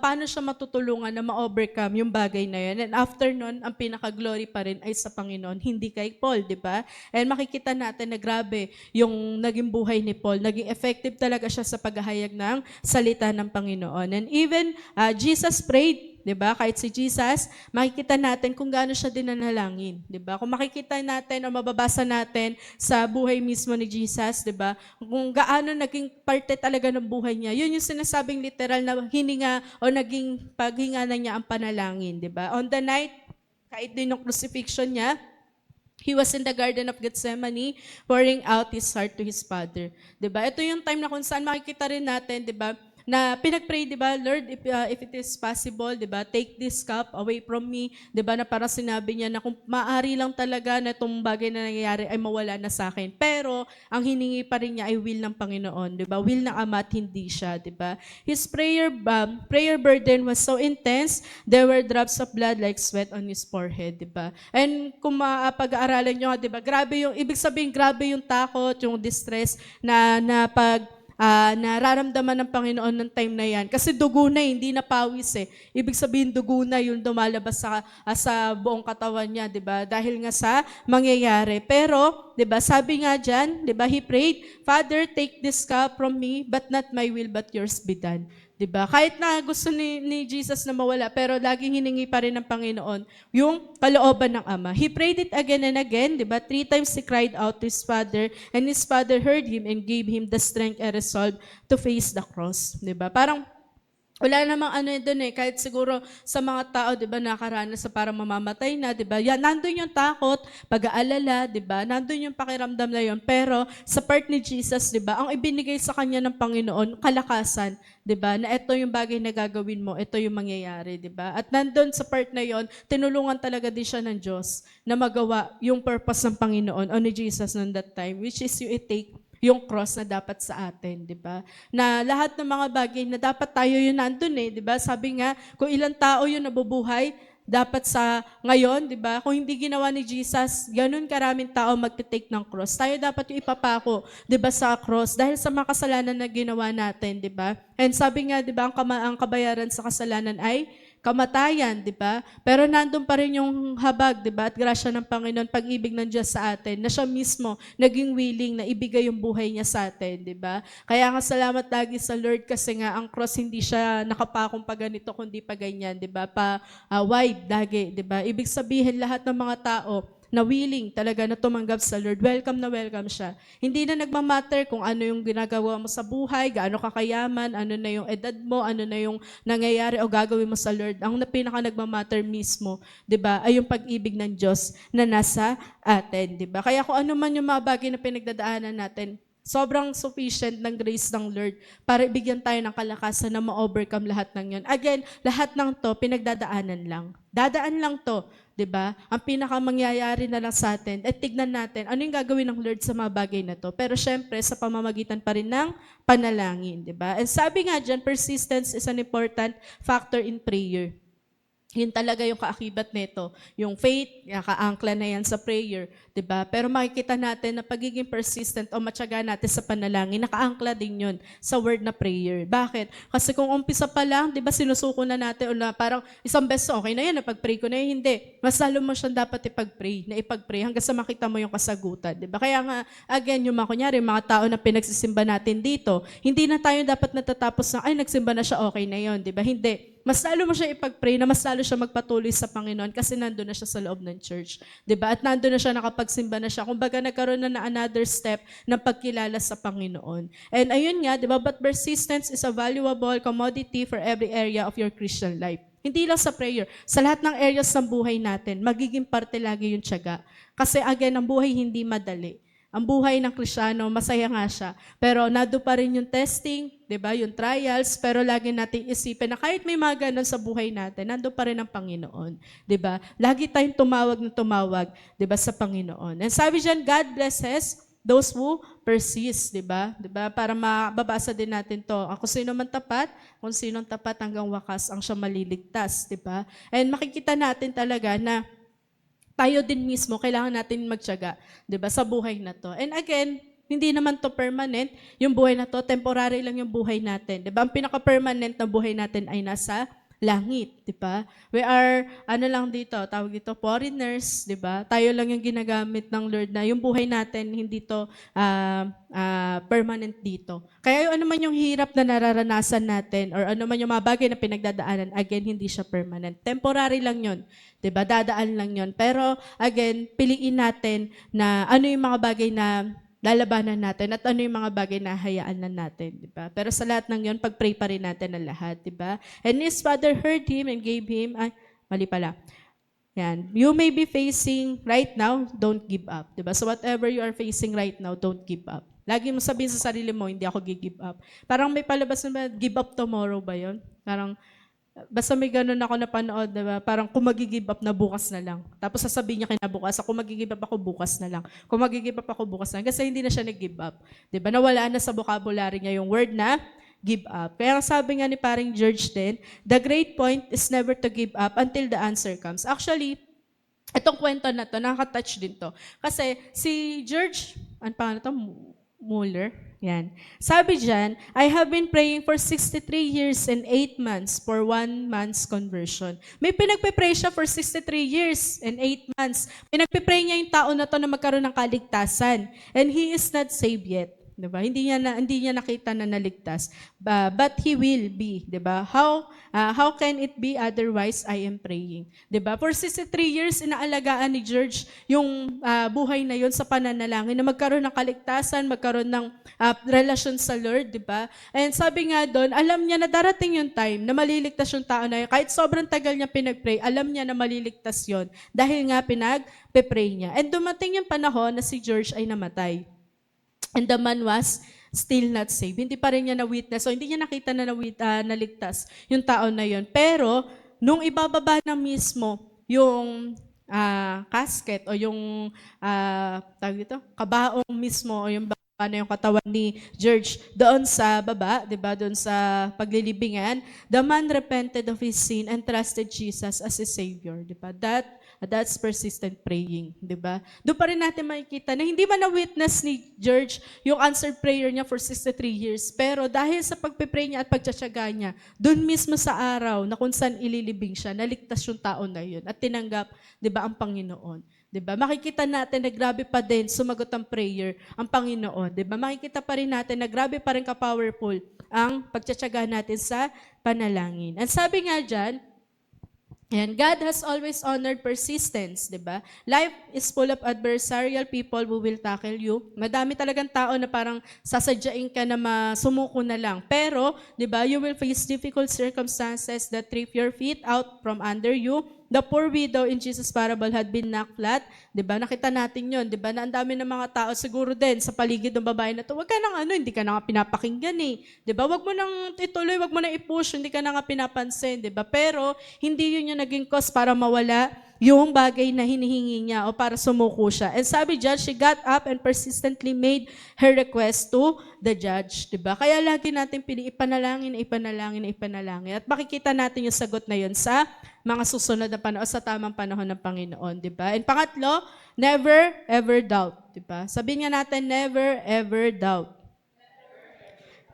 Paano siya matutulungan na ma-overcome yung bagay na 'yan. And after nun, ang pinaka-glory pa rin ay sa Panginoon, hindi kay Paul, 'di ba? And makikita natin na grabe yung naging buhay ni Paul, naging effective talaga siya sa paghahayag ng salita ng Panginoon. And even Jesus prayed 'di ba? Kahit si Jesus, makikita natin kung gaano siya dinanalangin, 'di ba? Kung makikita natin o mababasa natin sa buhay mismo ni Jesus, 'di ba? Kung gaano naging parte talaga ng buhay niya. 'Yun yung sinasabing literal na hininga o naging paghinga na niya ang panalangin, 'di ba? On the night, kahit din yung crucifixion niya, he was in the Garden of Gethsemane, pouring out his heart to his Father. 'Di ba? Ito yung time na kung saan makikita rin natin, 'di ba? Na pinag-pray, 'di ba? Lord, if it is possible, 'di ba? Take this cup away from me, 'di ba? Na para sinabi niya na kung maaari lang talaga na itong bagay na nangyayari ay mawala na sa akin. Pero ang hiningi pa rin niya ay will ng Panginoon, 'di ba? Will ng Ama at hindi siya, 'di ba? His prayer burden was so intense, there were drops of blood like sweat on his forehead, 'di ba? And kung pag-aaralan niyo, 'di ba? Grabe yung ibig sabihin, grabe yung takot, yung distress na nararamdaman ng Panginoon ng time na yan. Kasi dugo na, hindi na pawis eh. Ibig sabihin, dugo na yung lumalabas sa buong katawan niya, di ba? Dahil nga sa mangyayari. Pero, di ba, sabi nga dyan, di ba, he prayed, Father, take this cup from me, but not my will, but yours be done. Diba? Kahit na gusto ni Jesus na mawala, pero laging hiningi pa rin ng Panginoon yung kalooban ng Ama. He prayed it again and again, diba? 3 times he cried out to his Father, and his Father heard him and gave him the strength and resolve to face the cross. Diba? Parang wala namang doon eh, kahit siguro sa mga tao, di ba, nakaranas sa parang mamamatay na, di ba, yan, nandun yung takot, pag-aalala, di ba, nandun yung pakiramdam na yun, pero sa part ni Jesus, di ba, ang ibinigay sa kanya ng Panginoon, kalakasan, di ba, na ito yung bagay na gagawin mo, ito yung mangyayari, di ba, at nandun sa part na yon, tinulungan talaga din siya ng Diyos na magawa yung purpose ng Panginoon o ni Jesus noon that time, which is you take yung cross na dapat sa atin, di ba? Na lahat ng mga bagay na dapat tayo yun nandun eh, di ba? Sabi nga, kung ilang tao yun nabubuhay, dapat sa ngayon, di ba? Kung hindi ginawa ni Jesus, ganun karaming tao magte-take ng cross. Tayo dapat yung ipapako, di ba, sa cross dahil sa mga kasalanan na ginawa natin, di ba? And sabi nga, di ba, ang kabayaran sa kasalanan ay kamatayan, di ba? Pero nandun pa rin yung habag, di ba? At grasya ng Panginoon, pag-ibig ng Diyos sa atin, na siya mismo naging willing na ibigay yung buhay niya sa atin, di ba? Kaya nga salamat lagi sa Lord kasi nga ang cross hindi siya nakapakong pa ganito kundi pa ganyan, di ba? Wide, lagi, di ba? Ibig sabihin lahat ng mga tao na willing talaga na tumanggap sa Lord, welcome na welcome siya. Hindi na nagmamatter kung ano yung ginagawa mo sa buhay, gaano kakayaman, ano na yung edad mo, ano na yung nangyayari o gagawin mo sa Lord. Ang pinaka nagmamatter mismo, 'di ba, ay yung pag-ibig ng Diyos na nasa atin, 'di ba? Kaya kung ano man yung mga bagay na pinagdadaanan natin, sobrang sufficient ng grace ng Lord para ibigyan tayo ng kalakasan na ma-overcome lahat ng yun. Again, lahat ng to, pinagdadaanan lang. Dadaan lang to. 'Di ba? Ang pinakamangyayari na lang sa atin, at tignan natin ano yung gagawin ng Lord sa mga bagay na to. Pero syempre, sa pamamagitan pa rin ng panalangin, 'di ba? And sabi nga diyan, persistence is an important factor in prayer. Yun talaga yung kaakibat nito. Yung faith, nakaangkla na yan sa prayer, 'di ba? Pero makikita natin na pagiging persistent o matyaga natin sa panalangin, nakaangkla din yun sa word na prayer. Bakit? Kasi kung umpisa pa lang, 'di ba, sinusuko na natin o na parang isang beses okay na yan, napag-pray ko na yan, hindi. Mas lalo mo siyang dapat ipag-pray hanggang sa makita mo yung kasagutan, 'di ba? Kaya nga, again, yung kunyari, mga tao na pinagsisimba natin dito, hindi na tayo dapat natatapos na, ay, nagsimba na siya, okay na yon, 'di ba? Hindi. Mas lalo mo siya ipag-pray na mas lalo siya magpatuloy sa Panginoon kasi nandun na siya sa loob ng church. 'Di ba? At nandun na siya, nakapagsimba na siya. Kumbaga nagkaroon na another step ng pagkilala sa Panginoon. And ayun nga, 'di ba? But persistence is a valuable commodity for every area of your Christian life. Hindi lang sa prayer, sa lahat ng areas ng buhay natin, magiging parte lagi yung tiyaga. Kasi again, ang buhay hindi madali. Ang buhay ng Kristiyano, masaya nga siya. Pero nado pa rin yung testing, 'di ba? Yung trials, pero lagi nating isipin na kahit may mga ganun sa buhay natin, nando pa rin ang Panginoon, 'di ba? Lagi tayong tumawag na tumawag, 'di ba, sa Panginoon. And sabi diyan, God blesses those who persist, 'di ba? 'Di ba? Para mababasa din natin 'to. Kung sino man tapat, kung sinong tapat hanggang wakas ang siya maliligtas, 'di ba? And makikita natin talaga na tayo din mismo, kailangan natin magtiyaga, 'di ba, sa buhay na to. And again, hindi naman to permanent. Yung buhay na to, temporary lang yung buhay natin. 'Di ba? Ang pinaka-permanent na buhay natin ay nasa langit, di ba? We are, ano lang dito, tawag dito, foreigners, di ba? Tayo lang yung ginagamit ng Lord na yung buhay natin, hindi to permanent dito. Kaya yung ano man yung hirap na nararanasan natin or ano man yung mga bagay na pinagdadaanan, again, hindi siya permanent. Temporary lang yun. Diba? Dadaan lang yon. Pero again, piliin natin na ano yung mga bagay na lalabanan natin at ano yung mga bagay na hayaan na natin. Diba? Pero sa lahat ng yon, pag-pray pa rin natin ang lahat. Diba? And his father heard him and gave him, mali pala. Yan. You may be facing right now, don't give up. Diba? So whatever you are facing right now, don't give up. Lagi mo sabihin sa sarili mo, hindi ako give up. Parang may palabas na give up tomorrow ba yon? Parang, basta may ganun ako napanood, diba? Parang kung mag-give up na bukas na lang. Tapos sasabihin niya kinabukas, kung mag-give up ako bukas na lang. Kung mag-give up ako bukas na lang. Kasi hindi na siya nag-give up. Diba? Nawala na sa vocabulary niya yung word na give up. Kaya sabi nga ni paring George din, the great point is never to give up until the answer comes. Actually, itong kwento na to, nakaka-touch din to. Kasi si George, ano pa to? Muller. Yan. Sabi dyan, I have been praying for 63 years and 8 months for 1 month's conversion. May pinagpipray siya for 63 years and 8 months. Pinagpipray niya yung tao na to na magkaroon ng kaligtasan. And he is not saved yet. Diba? Hindi niya nakita na naligtas. But he will be. Diba? How can it be otherwise? I am praying. Diba? For 63 years, inaalagaan ni George yung buhay na yon sa pananalangin na magkaroon ng kaligtasan, magkaroon ng relasyon sa Lord. Diba? And sabi nga doon, alam niya na darating yung time na maliligtas yung tao na yun. Kahit sobrang tagal niya pinagpray, alam niya na maliligtas yon dahil nga pinagpipray niya. And dumating yung panahon na si George ay namatay. And the man was still not saved. Hindi pa rin niya na-witness. So, hindi niya nakita na naligtas yung tao na yon. Pero, nung ibababa na mismo yung casket o yung tawag dito, kabaong mismo o yung na yung katawan ni George doon sa baba, di ba, doon sa paglilibingan, the man repented of his sin and trusted Jesus as his Savior. Di ba? That's persistent praying, di ba? Doon pa rin natin makikita na hindi man na-witness ni George yung answered prayer niya for 63 years, pero dahil sa pagpipray niya at pagtsatsaga niya, doon mismo sa araw na kung saan ililibing siya, naligtas yung tao na yun at tinanggap, di ba, ang Panginoon. Di ba? Makikita natin na grabe pa din sumagot ang prayer ang Panginoon. Di ba? Makikita pa rin natin na grabe pa rin ka-powerful ang pagtsatsaga natin sa panalangin. At sabi nga dyan, and God has always honored persistence, di ba? Life is full of adversarial people who will tackle you. Madami talagang tao na parang sasadyain ka na sumuko na lang. Pero, di ba, you will face difficult circumstances that trip your feet out from under you. The poor widow in Jesus' parable had been knocked flat. Diba? Nakita natin yun. Diba? Na ang dami ng mga tao siguro din sa paligid ng babae na to. Wag ka nang hindi ka na nga pinapakinggan eh. Diba? Wag mo nang ituloy, wag mo nang i-push, hindi ka na nga pinapansin. Diba? Pero hindi yun yung naging cause para mawala yung bagay na hinihingi niya o para sumuko siya. And sabi judge, she got up and persistently made her request to the judge. Diba? Kaya lagi natin ipanalangin. At makikita natin yung sagot na yun sa mga susunod na panahon, sa tamang panahon ng Panginoon. Diba? And pangatlo, never ever doubt. Diba? Sabihin nga natin, never ever doubt.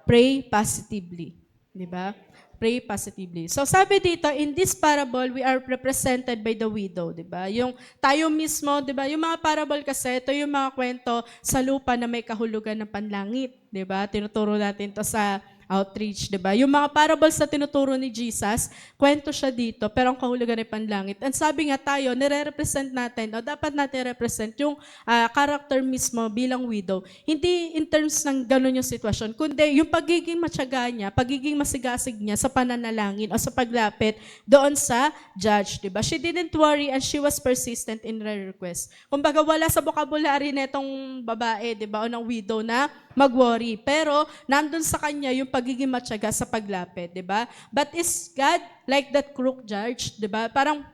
Pray positively. Diba? Pray positively. So sabi dito, in this parable, we are represented by the widow, di ba? Yung tayo mismo, di ba? Yung mga parable kasi, ito yung mga kwento sa lupa na may kahulugan ng panlangit, di ba? Tinuturo natin to sa outreach, di ba? Yung mga parables na tinuturo ni Jesus, kwento siya dito, pero ang kahulugan ay panlangit. And sabi nga tayo, nire-represent natin, o dapat natin represent yung character mismo bilang widow. Hindi in terms ng ganun yung sitwasyon, kundi yung pagiging matyaga niya, pagiging masigasig niya sa pananalangin o sa paglapit doon sa judge, di ba? She didn't worry and she was persistent in her request. Kumbaga, wala sa vocabulary na itong babae, di ba, o ng widow na mag-worry. Pero, nandun sa kanya yung pagiging matyaga sa paglapit, di ba? But is God like that crook judge, di ba? Parang,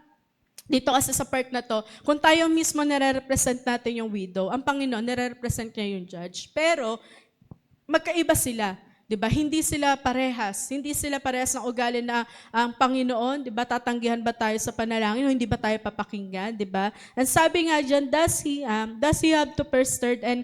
dito kasi sa part na to, kung tayo mismo nire-represent natin yung widow, ang Panginoon nire-represent niya yung judge. Pero, magkaiba sila. 'Di ba? Hindi sila parehas. Hindi sila parehas ng ugali na ang Panginoon, 'di ba? Tatanggihan ba tayo sa panalangin o hindi ba tayo papakinggan, 'di ba? And sabi nga diyan, does he have to first start and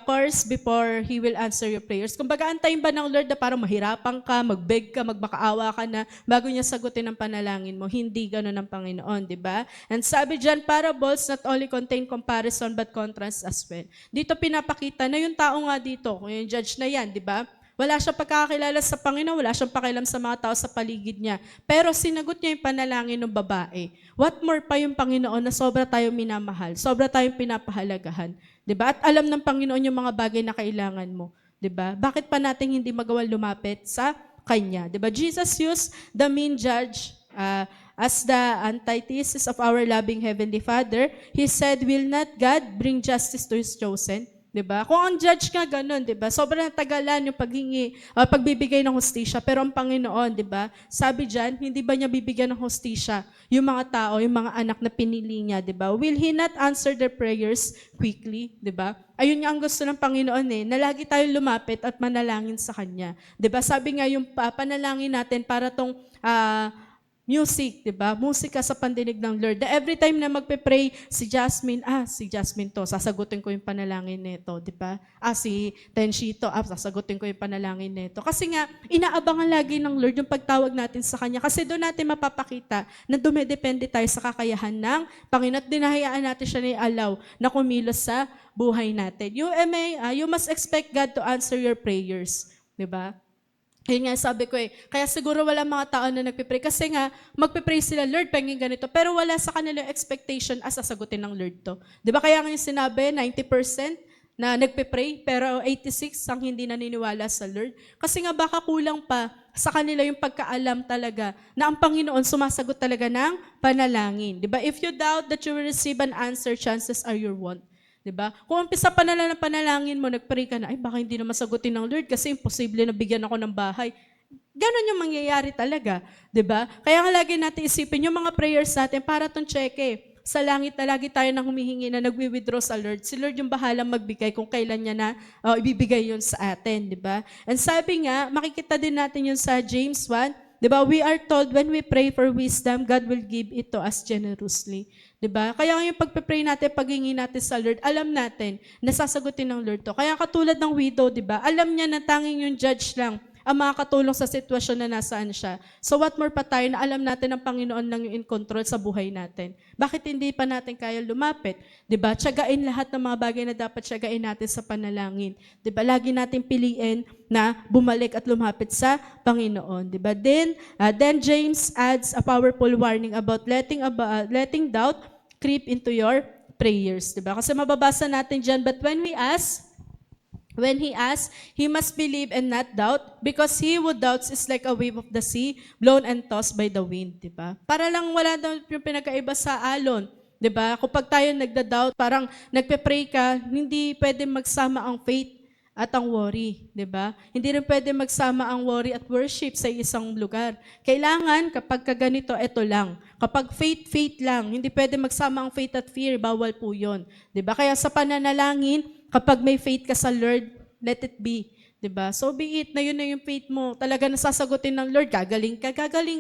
course before he will answer your prayers? Kumbaga, antayin ba ng Lord na parang mahirapan ka, mag-beg ka, magmakaawa ka na bago niya sagutin ang panalangin mo? Hindi ganoon ang Panginoon, 'di ba? And sabi diyan, parables not only contain comparison but contrast as well. Dito pinapakita na yung tao nga dito, kung yung judge na yan, 'di ba? Wala siyang pagkakakilala sa Panginoon, wala siyang pakialam sa mga tao sa paligid niya. Pero sinagot niya yung panalangin ng babae. What more pa yung Panginoon na sobra tayong minamahal, sobra tayong pinapahalagahan. 'Di ba? At alam ng Panginoon yung mga bagay na kailangan mo. 'Di ba? Bakit pa natin hindi magawa lumapit sa Kanya? 'Di ba? Jesus used the mean judge as the antithesis of our loving Heavenly Father. He said, will not God bring justice to His chosen? 'Di ba? Kung ang judge nga ganun, 'di ba? Sobrang tagalan yung pagbibigay ng hustisya, pero ang Panginoon, 'di ba? Sabi diyan, hindi ba niya bibigyan ng hustisya yung mga tao, yung mga anak na pinili niya, 'di ba? Will He not answer their prayers quickly, 'di ba? Ayun nga ang gusto ng Panginoon na lagi tayong lumapit at manalangin sa Kanya. 'Di ba? Sabi nga yung panalangin natin para tong music, 'di ba? Musika sa pandinig ng Lord. Na every time na magpe-pray si Jasmine to, sasagutin ko yung panalangin nito, 'di ba? Si Tenshito, sasagutin ko yung panalangin nito. Kasi nga inaabangan lagi ng Lord yung pagtawag natin sa Kanya. Kasi doon natin mapapakita na dumedepende tayo sa kakayahan ng Panginoon at dinahayaan natin siya na i-allow na kumilos sa buhay natin. You must expect God to answer your prayers, 'di ba? Yun nga sabi ko kaya siguro wala mga tao na nagpipray. Kasi nga, magpipray sila, Lord, pangin ganito. Pero wala sa kanila expectation sasagutin ng Lord to. Di ba kaya nga yung sinabi, 90% na nagpipray, pero 86% ang hindi naniniwala sa Lord. Kasi nga baka kulang pa sa kanila yung pagkaalam talaga na ang Panginoon sumasagot talaga ng panalangin. Di ba? If you doubt that you will receive an answer, chances are you won't. Diba? Kung umpisa pa na lang ng panalangin mo, nagpray ka na, baka hindi na masagutin ng Lord kasi imposible na bigyan ako ng bahay. Ganon yung mangyayari talaga. Diba? Kaya nga lagi natin isipin yung mga prayers natin para itong cheque. Sa langit na lagi tayo nang humihingi na nagwi-withdraw sa Lord. Si Lord yung bahalang magbigay kung kailan niya na ibibigay yun sa atin. Diba? And sabi nga, makikita din natin yun sa James 1. Diba? We are told when we pray for wisdom, God will give it to us generously. Diba? Kaya yung pagpe-pray natin, paghingi natin sa Lord, alam natin na sasagutin ng Lord to. Kaya katulad ng widow, diba? Alam niya na tanging yung judge lang ang makakatulong sa sitwasyon na nasaan siya. So what more pa tayo na alam natin ang Panginoon lang yung in control sa buhay natin. Bakit hindi pa natin kaya lumapit? Diba? Tiyagain lahat ng mga bagay na dapat tiyagain natin sa panalangin. Diba? Lagi natin piliin na bumalik at lumapit sa Panginoon. Diba? Then James adds a powerful warning about letting doubt creep into your prayers. Diba? Kasi mababasa natin dyan, but when he asks, he must believe and not doubt, because he who doubts is like a wave of the sea, blown and tossed by the wind, di ba? Para lang wala daw yung pinagkaiba sa alon, di ba? Kapag tayo nagda-doubt, parang nagpe-pray ka, hindi pwede magsama ang faith at ang worry, di ba? Hindi rin pwede magsama ang worry at worship sa isang lugar. Kailangan, kapag kaganito, ito lang. Kapag faith lang, hindi pwede magsama ang faith at fear, bawal po yun. Di ba? Kaya sa pananalangin, kapag may faith ka sa Lord, let it be. Diba? So be it na yun na yung faith mo. Talaga nasasagutin ng Lord, gagaling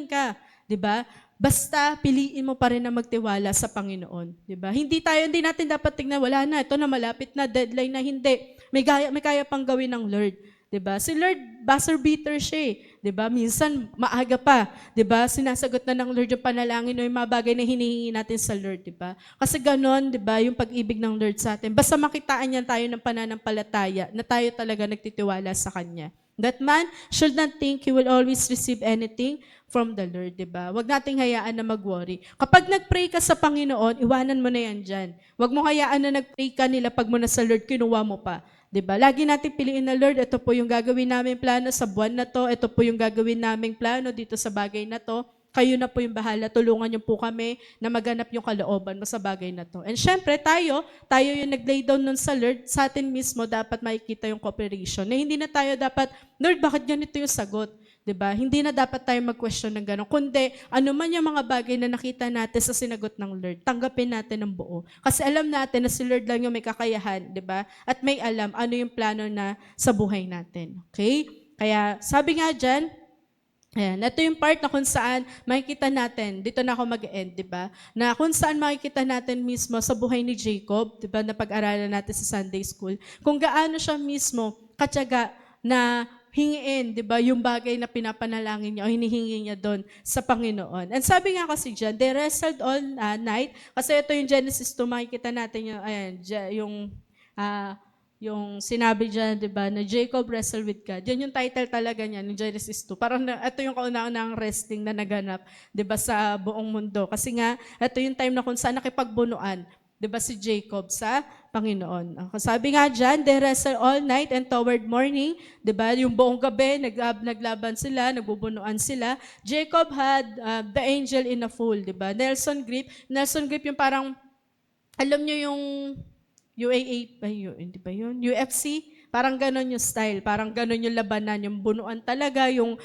ka. Diba? Basta piliin mo pa rin na magtiwala sa Panginoon. Diba? Hindi natin dapat tingnan, wala na, ito na malapit na, deadline na, hindi. May kaya pang gawin ng Lord. Diba? Si Lord, buzzer beater siya. Diba? Minsan, maaga pa. Diba? Sinasagot na ng Lord yung panalangin o yung mga bagay na hinihingi natin sa Lord. Diba? Kasi ganon, diba, yung pag-ibig ng Lord sa atin. Basta makitaan niya tayo ng pananampalataya na tayo talaga nagtitiwala sa Kanya. That man should not think he will always receive anything from the Lord. Diba? Huwag nating hayaan na mag-worry. Kapag nag-pray ka sa Panginoon, iwanan mo na yan dyan. Huwag mo hayaan na nag-pray ka, nilapag mo na sa Lord, kinuha mo pa. Diba? Lagi natin piliin na, Lord, ito po yung gagawin namin plano sa buwan na to, ito po yung gagawin namin plano dito sa bagay na to, kayo na po yung bahala, tulungan niyo po kami na maganap yung kalooban mo sa bagay na to. And syempre, tayo yung nag-lay down nun sa Lord, sa atin mismo dapat makikita yung cooperation. Na hindi na tayo dapat, Lord, bakit ganito yung sagot? Diba? Hindi na dapat tayo mag-question ng gano'n. Kundi, ano man yung mga bagay na nakita natin sa sinagot ng Lord, tanggapin natin ng buo. Kasi alam natin na si Lord lang yung may kakayahan, diba? At may alam ano yung plano na sa buhay natin. Okay? Kaya sabi nga dyan, ayan, ito yung part na kung saan makikita natin, dito na ako mag-end, di ba? Na kung saan makikita natin mismo sa buhay ni Jacob, di ba, na pag-aralan natin sa Sunday School, kung gaano siya mismo katyaga na hingiin, di ba, yung bagay na pinapanalangin niya o hinihingi niya doon sa Panginoon. And sabi nga kasi dyan, they wrestled all night, kasi ito yung Genesis 2, makikita natin yung, ayan, yung sinabi dyan, di ba, na Jacob wrestled with God. Yan yung title talaga niya, ng Genesis 2. Parang ito yung kauna-unahang wrestling na naganap, di ba, sa buong mundo. Kasi nga, ito yung time na kung saan nakipagbunuan, di ba, si Jacob sa Panginoon. Sabi nga dyan, they wrestled all night and toward morning, di ba, yung buong gabi, naglaban sila, nagbubunuan sila. Jacob had the angel in a fool, di ba? Nelson grip yung parang, alam nyo yung UAA ba yun? Hindi ba yun? UFC? Parang ganon yung style. Parang ganon yung labanan. Yung bunuan talaga. Yung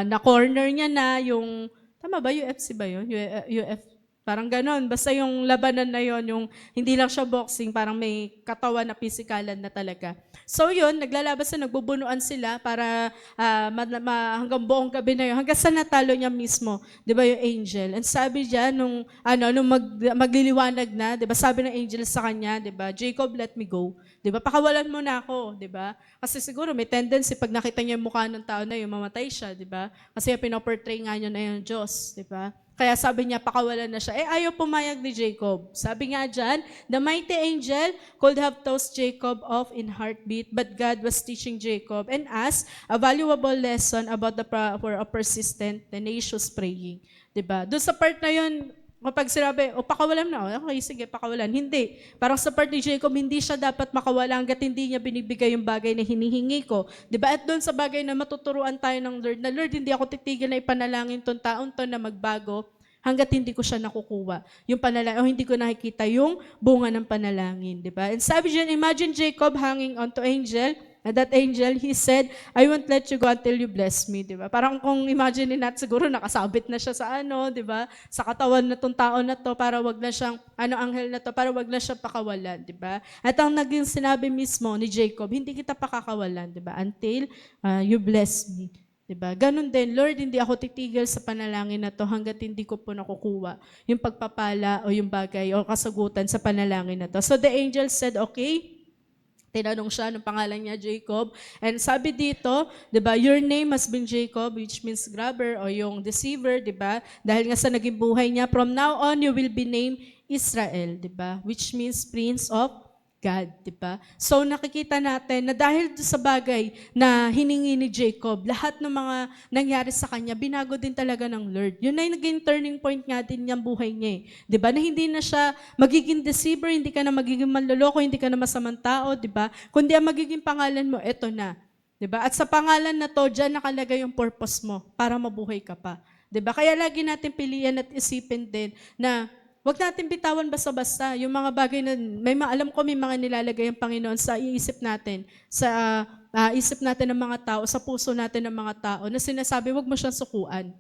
na-corner niya na. Yung, tama ba? UFC ba yun? Parang ganon. Basta yung labanan na yun, yung hindi lang siya boxing, parang may katawan na pisikalan na talaga. So yun, naglalabas na, nagbubunuan sila para hanggang buong gabi na yun. Hanggang sa natalo niya mismo, di ba, yung angel. And sabi diyan, nung magliliwanag na, di ba, sabi ng angel sa kanya, di ba, Jacob, let me go. Di ba, pakawalan mo na ako, di ba? Kasi siguro may tendency, pag nakita niya yung mukha ng tao na yun, mamatay siya, di ba? Kasi pinoportray nga niya na yung Diyos, di ba? Kaya sabi niya, pakawalan na siya. Ayaw pumayag ni Jacob. Sabi nga dyan, the mighty angel could have tossed Jacob off in heartbeat, but God was teaching Jacob and us a valuable lesson about the power of persistent, tenacious praying. Diba? Doon sa part na yun, kapag sinabi, pakawalan na, okay, sige, pakawalan. Hindi. Parang sa part ni Jacob, hindi siya dapat makawala hanggat hindi niya binibigay yung bagay na hinihingi ko. Diba? At doon sa bagay na matuturuan tayo ng Lord, na Lord, hindi ako titigil na ipanalangin tong taon to na magbago hanggat hindi ko siya nakukuha. Yung panalangin, o hindi ko nakikita yung bunga ng panalangin. Diba? And sabi dyan, imagine Jacob hanging onto angel. And that angel, he said, I won't let you go until you bless me, di ba? Parang kung imagine natin, siguro nakasabit na siya sa di ba? Sa katawan na tong tao na to, para wag na siyang, anghel na to, para wag na siya pakawalan, di ba? At ang naging sinabi mismo ni Jacob, hindi kita pakakawalan, di ba? Until you bless me. Diba? Ganon din, Lord, hindi ako titigil sa panalangin na to hanggat hindi ko po nakukuha yung pagpapala o yung bagay o kasagutan sa panalangin na to. So the angel said, okay. Tinanong siya ng pangalan niya, Jacob. And sabi dito, diba, your name has been Jacob, which means grabber o yung deceiver, diba? Dahil nga sa naging buhay niya, from now on, you will be named Israel, diba? Which means Prince of God, diba? So nakikita natin na dahil sa bagay na hiningi ni Jacob, lahat ng mga nangyari sa kanya, binago din talaga ng Lord. Yun ay naging turning point nga din niyang buhay niya. Diba? Na hindi na siya magiging deceiver, hindi ka na magiging manloloko, hindi ka na masamang tao, diba? Kundi ang magiging pangalan mo, eto na. Diba? At sa pangalan na to, dyan nakalagay yung purpose mo para mabuhay ka pa. Diba? Kaya lagi natin pilihan at isipin din na huwag natin bitawan basta-basta. Yung mga bagay na, alam ko may mga nilalagay ang Panginoon sa isip natin, sa isip natin ng mga tao, sa puso natin ng mga tao, na sinasabi, huwag mo siyang sukuan.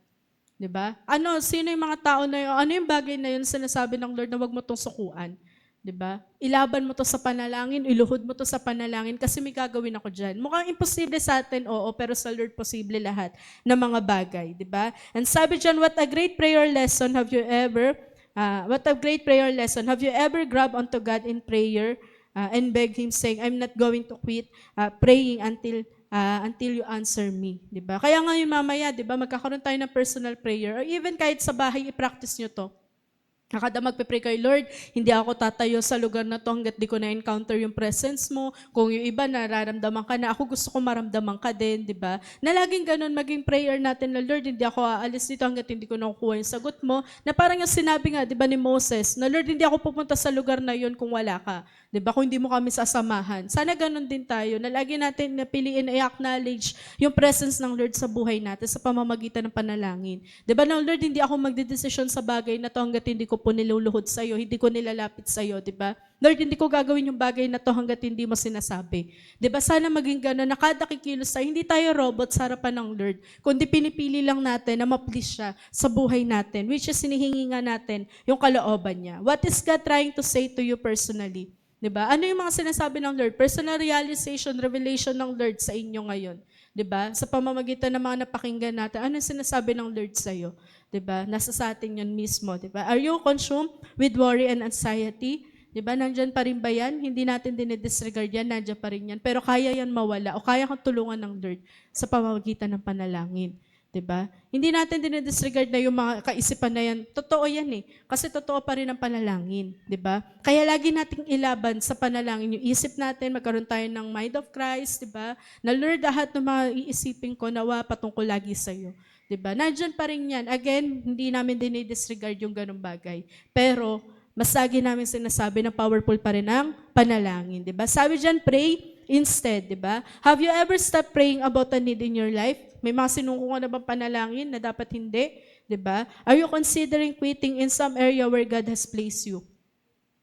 Diba? Sino yung mga tao na yun? Ano yung bagay na yun sinasabi ng Lord na huwag mo itong sukuan? Diba? Ilaban mo to sa panalangin, iluhod mo to sa panalangin, kasi may gagawin ako dyan. Mukhang imposible sa atin, oo, pero sa Lord posible lahat ng mga bagay. Diba? And sabi dyan, what a great prayer lesson have you ever Have you ever grabbed onto God in prayer and begged Him saying, I'm not going to quit praying until you answer me. Diba? Kaya ngayon mamaya, diba, magkakaroon tayo ng personal prayer or even kahit sa bahay, i-practice nyo to. Kada magpe-pray kay Lord, hindi ako tatayo sa lugar na to hanggat di ko na-encounter yung presence mo. Kung yung iba nararamdaman ka na, ako gusto ko maramdaman ka din, di ba? Na laging ganun, maging prayer natin na, Lord, hindi ako aalis dito hanggat hindi ko nakukuha yung sagot mo. Na parang yung sinabi nga, di ba, ni Moses, na Lord, hindi ako pupunta sa lugar na yun kung wala ka. Di ba? Kung hindi mo kami sasamahan. Sana ganun din tayo, na lagi natin napiliin i-acknowledge yung presence ng Lord sa buhay natin sa pamamagitan ng panalangin. Di ba, na Lord, hindi ako magdedesisyon sa bagay na to hanggat hindi ko po niluluhod sa'yo, hindi ko nilalapit sa'yo, di ba? Lord, hindi ko gagawin yung bagay na to hanggat hindi mo sinasabi. Di ba? Sana maging gano'n, na kada kikilos tayo, hindi tayo robot sa harapan ng Lord, kundi pinipili lang natin na ma-please siya sa buhay natin, which is hinihingi nga natin yung kalooban niya. What is God trying to say to you personally? Di ba? Ano yung mga sinasabi ng Lord? Personal realization, revelation ng Lord sa inyo ngayon. 'Di ba? Sa pamamagitan ng mga napakinggan natin, ano yung sinasabi ng Lord sa'yo? 'Di ba? Nasa sa atin yun mismo, 'di ba? Are you consumed with worry and anxiety? 'Di ba? Nandyan pa rin ba yan? Hindi natin dinidisregard yan, nandyan pa rin yan. Pero kaya yan mawala o kaya kang tulungan ng Lord sa pamamagitan ng panalangin. 'Di ba? Hindi natin dinidisregard na yung mga kaisipan na yan. Totoo yan eh. Kasi totoo pa rin ang panalangin. 'Di ba? Kaya lagi nating ilaban sa panalangin yung isip natin, magkaroon tayo ng mind of Christ, 'di ba? Na Lord, lahat ng mga iisipin ko nawa patungkol lagi sa iyo. 'Di ba? Nandyan pa rin yan. Again, hindi namin dinidisregard yung ganung bagay. Pero mas lagi namin sinasabi na powerful pa rin ang panalangin, 'di ba? Sabi diyan, pray instead, 'di ba? Have you ever stopped praying about a need in your life? May mga sinuko ka na bang panalangin na dapat hindi, 'di ba? Are you considering quitting in some area where God has placed you?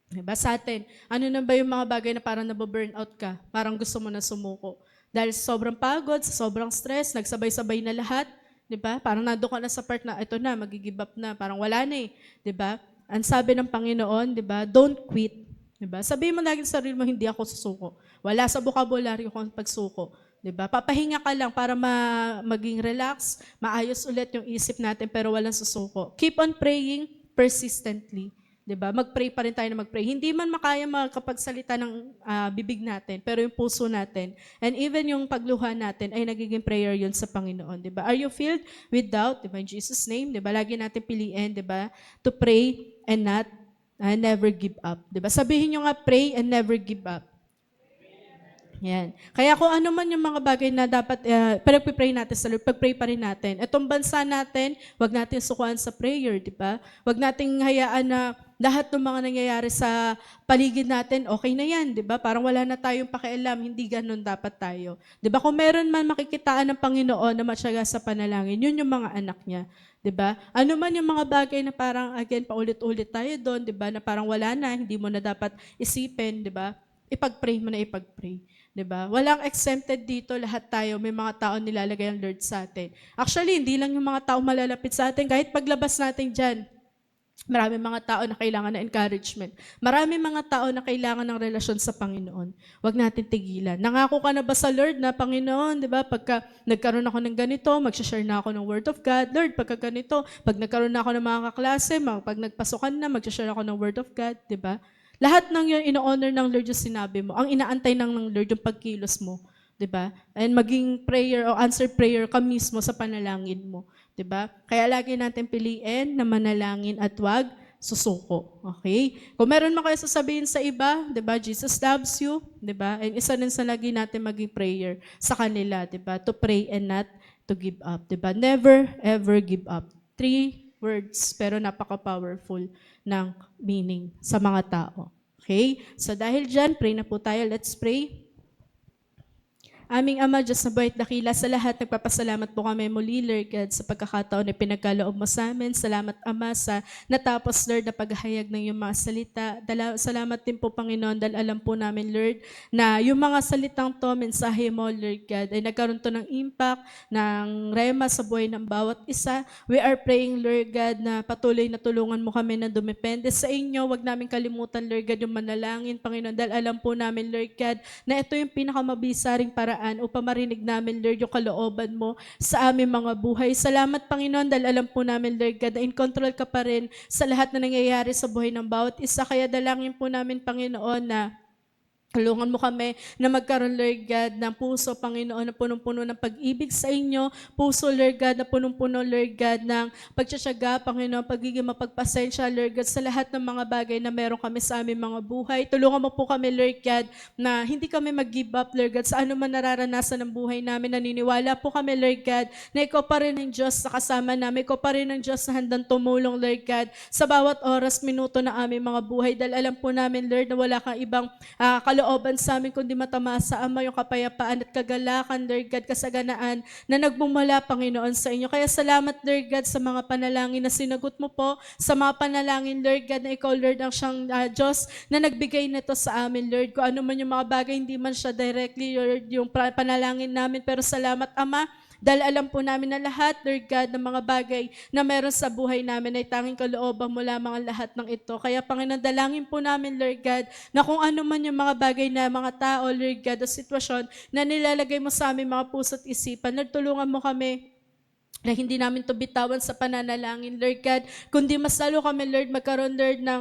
'Di ba? Sa atin, ano na ba yung mga bagay na parang nababurnout ka? Parang gusto mo na sumuko. Dahil sa sobrang pagod, sa sobrang stress, nagsabay-sabay na lahat, 'di ba? Parang nandoon ka na sa part na ito na, mag-give up na, parang wala na eh, 'di ba? Ang sabi ng Panginoon, 'di ba? Don't quit. 'Di ba? Sabihin mo lagi sa sarili mo, hindi ako susuko. Wala sa bokabularyo ko ang pagsuko. 'Di ba? Papahinga ka lang para maging relax, maayos ulit yung isip natin pero walang susuko. Keep on praying persistently. 'Di ba? Mag-pray pa rin tayo na mag-pray. Hindi man makaya makapagsalita ng bibig natin, pero yung puso natin and even yung pagluha natin ay nagiging prayer yun sa Panginoon, 'di ba? Are you filled with doubt? 'Di ba? In Jesus name, 'di ba? Lagi natin piliin, 'di ba? To pray and never give up, 'di ba? Sabihin niyo nga, pray and never give up. Yan. Kaya kung ano man yung mga bagay na dapat pinag-pray natin sa Lord, pag-pray pa rin natin. Itong bansa natin, wag natin sukuan sa prayer, di ba? Wag nating hayaan na lahat ng mga nangyayari sa paligid natin, okay na yan, di ba? Parang wala na tayong pakialam, hindi ganun dapat tayo. Di ba? Kung meron man makikitaan ng Panginoon na matyaga sa panalangin, yun yung mga anak niya. 'Di ba? Ano man yung mga bagay na parang again paulit-ulit tayo doon, 'di ba? Na parang wala na, hindi mo na dapat isipin, 'di ba? Ipag-pray mo na ipag-pray, 'di ba? Walang exempted dito, lahat tayo may mga tao nilalagay ang Lord sa atin. Actually, hindi lang yung mga tao malalapit sa atin, kahit paglabas natin diyan. Maraming mga tao na kailangan ng encouragement. Maraming mga tao na kailangan ng relasyon sa Panginoon. Huwag natin tigilan. Nangako ka na ba sa Lord na, Panginoon, di ba, pagka nagkaroon ako ng ganito, mag-share na ako ng Word of God. Lord, pagka ganito, pag nagkaroon na ako ng mga kaklase, pag nagpasukan na, mag-share ako ng Word of God, di ba? Lahat ng yun, ino-honor ng Lord yung sinabi mo. Ang inaantay ng Lord yung pagkilos mo. 'Di ba? And maging prayer o answer prayer ka mismo sa panalangin mo, 'di ba? Kaya lagi natin piliin na manalangin at 'wag susuko. Okay? Kung meron man kayo sasabihin sa iba, 'di ba? Jesus loves you, 'di ba? And isa din sa lagi natin maging prayer sa kanila, 'di ba? To pray and not to give up, 'di ba? Never ever give up. 3 words pero napaka-powerful ng meaning sa mga tao. Okay? So dahil diyan, pray na po tayo. Let's pray. Aming Ama, Diyos na buhay at dakila, sa lahat nagpapasalamat po kami muli, Lord God, sa pagkakataon na pinagkaloob mo sa amin. Salamat, Ama, sa natapos, Lord, na paghahayag ng iyong mga salita. Salamat din po, Panginoon, dahil alam po namin, Lord, na yung mga salitang to, mensahe mo, Lord God, ay nagkaroon to ng impact, ng rema sa buhay ng bawat isa. We are praying, Lord God, na patuloy na tulungan mo kami na dumepende sa inyo. Huwag namin kalimutan, Lord God, yung manalangin, Panginoon, dahil alam po namin, Lord God, na ito yung pinakamabisaring paraan upang marinig namin, Lord, yung kalooban mo sa aming mga buhay. Salamat, Panginoon, dahil alam po namin, Lord God, na in control ka pa rin sa lahat na nangyayari sa buhay ng bawat isa. Kaya dalangin po namin, Panginoon, na tulungan mo kami na magkaroon, Lord God, ng puso, Panginoon, na punong-puno ng pag-ibig sa inyo. Puso, Lord God, na punong-puno, Lord God, ng pagtsatsaga, Panginoon, pagiging mapagpasensya, Lord God, sa lahat ng mga bagay na meron kami sa aming mga buhay. Tulungan mo po kami, Lord God, na hindi kami mag-give up, Lord God, sa ano man nararanasan ng buhay namin. Naniniwala po kami, Lord God, na ikaw pa rin ang Diyos na kasama namin. Ikaw pa rin ang Diyos na handang tumulong, Lord God, sa bawat oras, minuto na aming mga buhay. Dahil alam po namin, Lord, na wala kang ibang kalooban sa amin kundi matamasa, Ama, yung kapayapaan at kagalakan, Lord God, kasaganaan na nagmumula, Panginoon, sa inyo. Kaya salamat, Lord God, sa mga panalangin na sinagot mo po, sa mga panalangin, Lord God, na ikaw, Lord, ang siyang Diyos na nagbigay nito sa amin, Lord. Kung ano man yung mga bagay, hindi man siya directly, Lord, yung panalangin namin, pero salamat, Ama, Dahil alam po namin na lahat, Lord God, ng mga bagay na meron sa buhay namin ay tanging kalooban mo lamang ang lahat ng ito. Kaya Panginoon, dalangin po namin, Lord God, na kung ano man yung mga bagay na mga tao, Lord God, o sitwasyon na nilalagay mo sa aming mga puso at isipan, Lord, tulungan mo kami na hindi namin to bitawan sa pananalangin, Lord God, kundi mas lalo kami, Lord, magkaroon, Lord, ng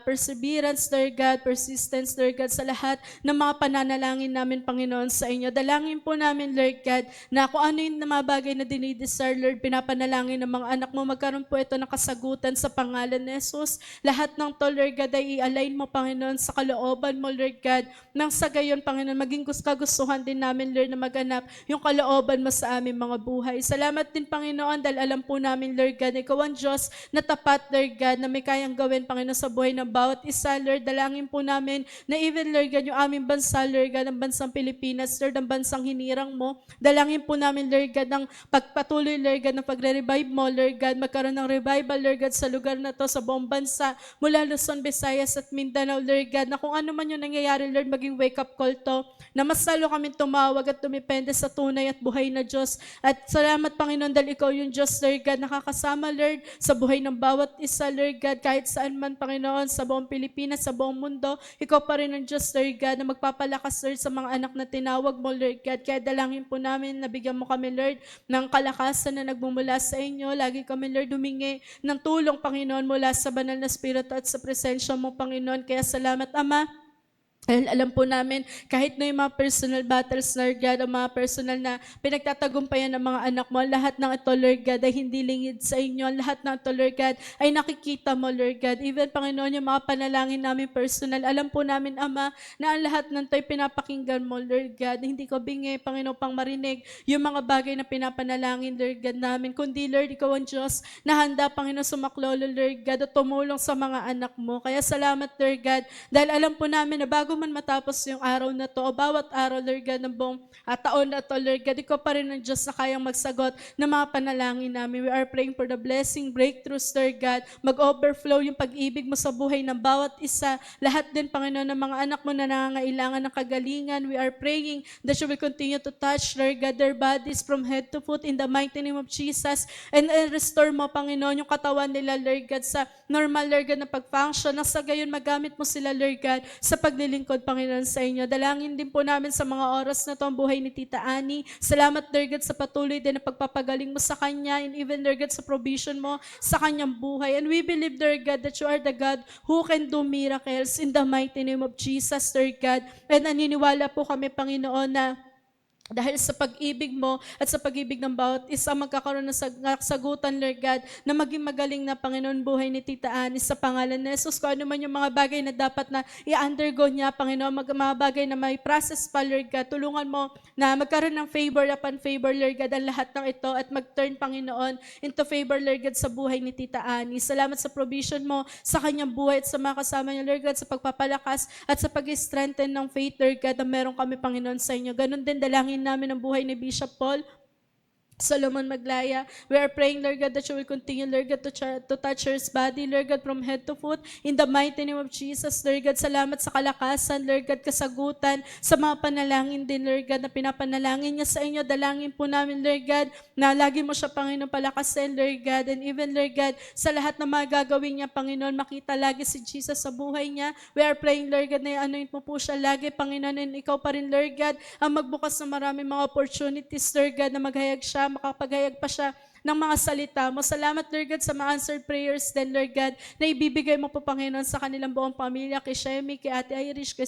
perseverance, Lord God, persistence, Lord God, sa lahat ng mga pananalangin namin, Panginoon, sa inyo. Dalangin po namin, Lord God, na kung ano yung mga bagay na dinidesire, Lord, pinapanalangin ng mga anak mo, magkaroon po ito ng kasagutan sa pangalan ni Jesus. Lahat ng to, Lord God, ay i-align mo, Panginoon, sa kalooban mo, Lord God, nang sa gayon, Panginoon, maging kagustuhan din namin, Lord, na maganap yung kalooban mo sa aming mga buhay. Salamat din, Panginoon, dahil alam po namin, Lord God, ikaw ang Diyos na tapat, Lord God, na may kayang gawin, Panginoon, sa buhay ng bawat isa, Lord. Dalangin po namin na even, Lord God, yung aming bansa, Lord God, ang bansang Pilipinas, Lord, ang bansang hinirang mo. Dalangin po namin, Lord God, ng pagpatuloy, Lord God, ng pagre-revive mo, Lord God, magkaroon ng revival, Lord God, sa lugar na to, sa buong bansa, mula Luzon, Visayas at Mindanao, Lord God, na kung ano man yung nangyayari, Lord, maging wake-up call to, na mas lalo kami tumawag at tumipende sa tunay at buhay na Diyos. At salamat, Panginoon, dahil ikaw yung Diyos, Lord God, nakakasama, Lord, sa buhay ng bawat isa, Lord God, kahit saan man, Panginoon, sa buong Pilipinas, sa buong mundo, ikaw pa rin ang Diyos, Lord God, na magpapalakas, Lord, sa mga anak na tinawag mo, Lord God. Kaya dalangin po namin, nabigyan mo kami, Lord, ng kalakasan na nagmumula sa inyo. Lagi kami, Lord, humingi ng tulong, Panginoon, mula sa banal na Espiritu at sa presensya mo, Panginoon. Kaya salamat, Ama. Dahil alam po namin, kahit na yung mga personal battles, Lord God, o mga personal na pinagtatagumpayan ng mga anak mo, lahat ng ito, Lord God, ay hindi lingid sa inyo. Lahat ng ito, Lord God, ay nakikita mo, Lord God. Even, Panginoon, yung mga panalangin namin personal, alam po namin, Ama, na ang lahat ng ito ay pinapakinggan mo, Lord God. Hindi ko bingi, Panginoon, pang marinig yung mga bagay na pinapanalangin, Lord God, namin. Kundi, Lord, ikaw ang Diyos na handa, Panginoon, sumaklolo, Lord God, at tumulong sa mga anak mo. Kaya salamat, Lord God, dahil alam po namin na bago man matapos yung araw na to, o bawat araw, Lord God, ng buong taon na to, Lord God, ikaw pa rin ang Diyos na kayang magsagot ng mga panalangin namin. We are praying for the blessing, breakthroughs, Lord God, mag-overflow yung pag-ibig mo sa buhay ng bawat isa. Lahat din, Panginoon, ng mga anak mo na nangangailangan ng kagalingan. We are praying that you will continue to touch, Lord God, their bodies from head to foot in the mighty name of Jesus, and restore mo, Panginoon, yung katawan nila, Lord God, sa normal, Lord God, na pag-function, na sa gayon magamit mo sila, Lord God, sa paglilingkod, Panginoon, sa inyo. Dalangin din po namin sa mga oras na to ang buhay ni Tita Annie. Salamat, Lord God, sa patuloy din na pagpapagaling mo sa kanya, and even, Lord God, sa provision mo sa kanyang buhay. And we believe, Lord God, that you are the God who can do miracles in the mighty name of Jesus, Lord God. And naniniwala po kami, Panginoon, na dahil sa pag-ibig mo at sa pag-ibig ng bawat isa, magkakaroon ng sagutan, Lord God, na maging magaling na, Panginoon, buhay ni Tita Annie sa pangalan ni Jesus. Kung ano man yung mga bagay na dapat na i-undergo niya, Panginoon, mga bagay na may process pa, Lord God, tulungan mo na magkaroon ng favor upon favor, Lord God, ang lahat ng ito at mag-turn, Panginoon, into favor, Lord God, sa buhay ni Tita Annie. Salamat sa provision mo sa kanyang buhay at sa mga kasama niya, Lord God, sa pagpapalakas at sa pag-strengthen ng faith, Lord God, na meron kami, Panginoon, sa inyo. Ganon din, dalangin namin ang buhay ni Bishop Paul Solomon Maglaya. We are praying, Lord God, that you will continue, Lord God, to touch his body, Lord God, from head to foot. In the mighty name of Jesus, Lord God, salamat sa kalakasan, Lord God, kasagutan, sa mga panalangin din, Lord God, na pinapanalangin niya sa inyo. Dalangin po namin, Lord God, na lagi mo siya, Panginoon, palakasin, Lord God, and even, Lord God, sa lahat ng mga gagawin niya, Panginoon, makita lagi si Jesus sa buhay niya. We are praying, Lord God, na anoint mo po siya lagi, Panginoon, and ikaw pa rin, Lord God, ang magbukas ng maraming mga opportunities, Lord God, na maghayag siya, makapaghayag pa siya ng mga salita mo. Salamat, Lord God, sa mga answered prayers din, Lord God, na ibibigay mo po, Panginoon, sa kanilang buong pamilya, kay Shemi, kay Ate Irish, kay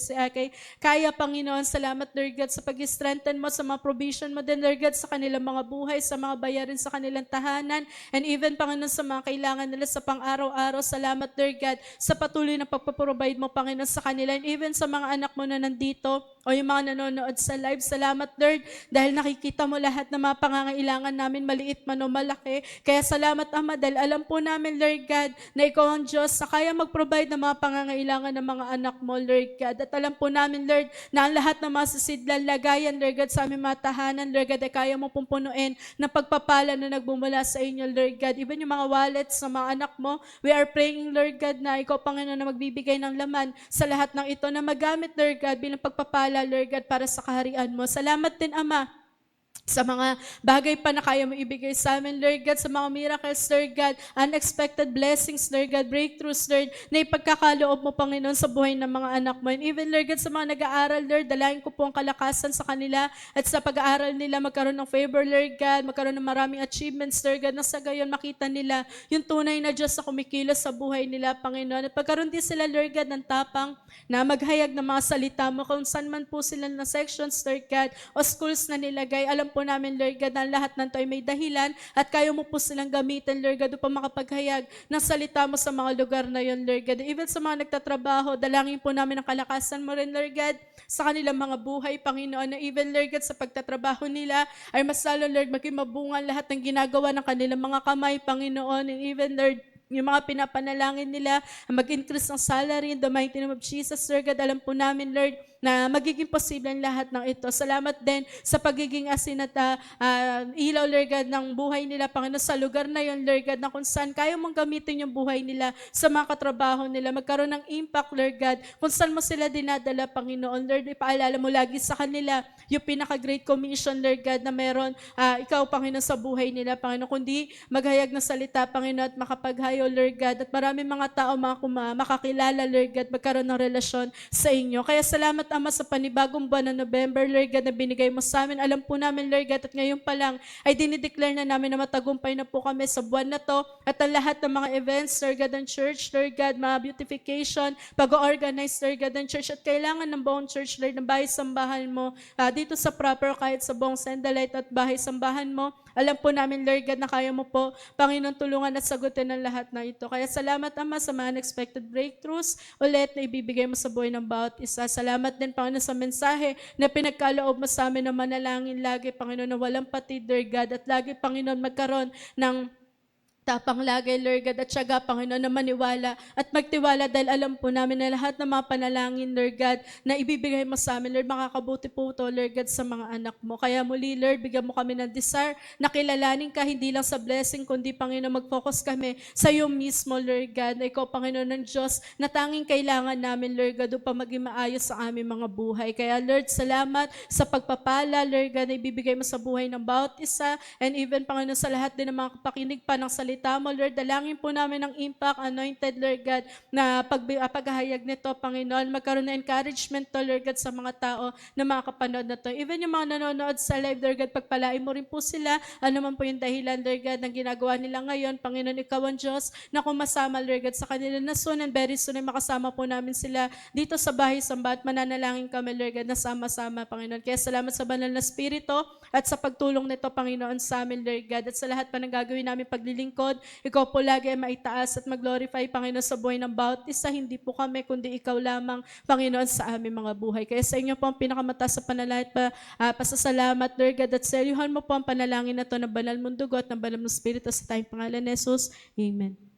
Kaya, Panginoon. Salamat, Lord God, sa pag-strengthen mo, sa mga provision mo din, Lord God, sa kanilang mga buhay, sa mga bayarin sa kanilang tahanan, and even, Panginoon, sa mga kailangan nila sa pang-araw-araw. Salamat, Lord God, sa patuloy na pagpaprovide mo, Panginoon, sa kanila, and even sa mga anak mo na nandito, o yung mga nanonood sa live. Salamat, Lord, dahil nakikita mo lahat ng mga pangangailangan namin, maliit man o malaki. Kaya salamat, Ama, dahil alam po namin, Lord God, na ikaw ang Diyos na kaya mag-provide ng mga pangangailangan ng mga anak mo, Lord God. At alam po namin, Lord, na ang lahat ng mga sasidlan, lagayan, Lord God, sa aming mga tahanan, Lord God, ay kaya mo pumpunuin ng pagpapala na nagbumula sa inyo, Lord God. Even yung mga wallets ng mga anak mo, we are praying, Lord God, na ikaw, Panginoon, na magbibigay ng laman sa lahat ng ito, na magamit, Lord God, bilang pagpapala, Lord God, para sa kaharian mo. Salamat din, Ama, sa mga bagay pa na kaya mo ibigay sa amin, Lord God, sa mga miracles, Lord God, unexpected blessings, Lord God, breakthroughs, Lord, na ipagkakaloob mo, Panginoon, sa buhay ng mga anak mo. And even, Lord God, sa mga nag-aaral, Lord, dalayan ko po ang kalakasan sa kanila at sa pag-aaral nila, magkaroon ng favor, Lord God, magkaroon ng maraming achievements, Lord God, na sa gayon makita nila yung tunay na Diyos na kumikilos sa buhay nila, Panginoon. At pagkaroon din sila, Lord God, ng tapang na maghayag ng mga salita mo kung saan man po sila na sections, Lord God, o schools na nilagay. Alam po namin, Lord God, na lahat ng to ay may dahilan at kaya mo po silang gamitin, Lord God, upang makapaghayag ng salita mo sa mga lugar na yon, Lord God. Even sa mga nagtatrabaho, dalangin po namin ang kalakasan mo rin, Lord God, sa kanilang mga buhay, Panginoon, na even, Lord God, sa pagtatrabaho nila ay mas lalo, Lord, maging mabungal lahat ng ginagawa ng kanilang mga kamay, Panginoon, and even, Lord, yung mga pinapanalangin nila, mag-increase ng salary in the mighty name of Jesus, Lord God. Alam po namin, Lord, na magiging posible ang lahat ng ito. Salamat din sa pagiging asin at ilaw, Lord God, ng buhay nila, Panginoon, sa lugar na yon, Lord God, na kung saan kaya mong gamitin yung buhay nila sa mga katrabaho nila, magkaroon ng impact, Lord God, kung saan mo sila dinadala, Panginoon. Lord, ipaalala mo lagi sa kanila yung pinaka-great commission, Lord God, na meron ikaw, Panginoon, sa buhay nila, Panginoon, kundi maghayag ng salita, Panginoon, at makapaghayo, Lord God, at maraming mga tao makakilala, Lord God, magkaroon ng relasyon sa inyo. Kaya salamat, Ama, sa panibagong buwan ng November, Lord God, na binigay mo sa amin. Alam po namin, Lord God, at ngayon pa lang ay dinideclare na namin na matagumpay na po kami sa buwan na to at ang lahat ng mga events, Lord God, ng church, Lord God, mga beautification, pag-organize, Lord God, ng church at kailangan ng buong church, Lord, ng bahay-sambahan mo dito sa proper kahit sa buong Sandalite at bahay-sambahan mo. Alam po namin, Lord God, na kaya mo po, Panginoon, tulungan at sagutin ang lahat na ito. Kaya salamat, Ama, sa mga unexpected breakthroughs ulit na ibibigay mo sa buhay ng bawat isa. Salamat din, Panginoon, sa mensahe na pinagkaloob mo sa amin na manalangin lagi, Panginoon, na walang patid, Lord God, at lagi, Panginoon, magkaroon ng tapang lagi, Lord God, at syaga, Panginoon, na maniwala at magtiwala dahil alam po namin na lahat ng mga panalangin, Lord God, na ibibigay mo sa amin, Lord, makakabuti po ito, Lord God, sa mga anak mo. Kaya muli, Lord, bigyan mo kami ng desire na kilalanin ka, hindi lang sa blessing, kundi, Panginoon, mag-focus kami sa iyo mismo, Lord God, na ikaw, Panginoon ng Diyos, na tanging kailangan namin, Lord God, upang maging maayos sa aming mga buhay. Kaya, Lord, salamat sa pagpapala, Lord God, na ibibigay mo sa buhay ng bawat isa, and even, Panginoon, sa lahat din ng mga kapakinig pa ng salita mo, Lord, dalangin po namin ng impact, anointed, Lord God, na paghahayag nito, Panginoon, magkaroon na encouragement to, Lord God, sa mga tao na makakapanood na to. Even yung mga nanonood sa live, Lord God, pagpalain mo rin po sila, ano man po yung dahilan, Lord God, ng ginagawa nila ngayon, Panginoon, ikaw ang Diyos, na kumasama, Lord God, sa kanila na soon and very soon ay makasama po namin sila dito sa bahay sambat. Mananalangin kami, Lord God, na sama-sama, Panginoon. Kaya salamat sa banal na Espiritu at sa pagtulong nito, Panginoon, sa amin, Lord God, at sa lahat pa ng gagawin namin paglilingkod. Ikaw po lagi ay maitaas at mag-glorify, Panginoon, sa buhay ng bawat isa. Hindi po kami, kundi ikaw lamang, Panginoon, sa aming mga buhay. Kaya sa inyo po ang pinakamataas sa panalangin pasasalamat, Lord God, at selyuhan mo po ang panalangin na to ng banal mong dugo at ng banal mong Espiritu sa tayong pangalan ni Jesus. Amen.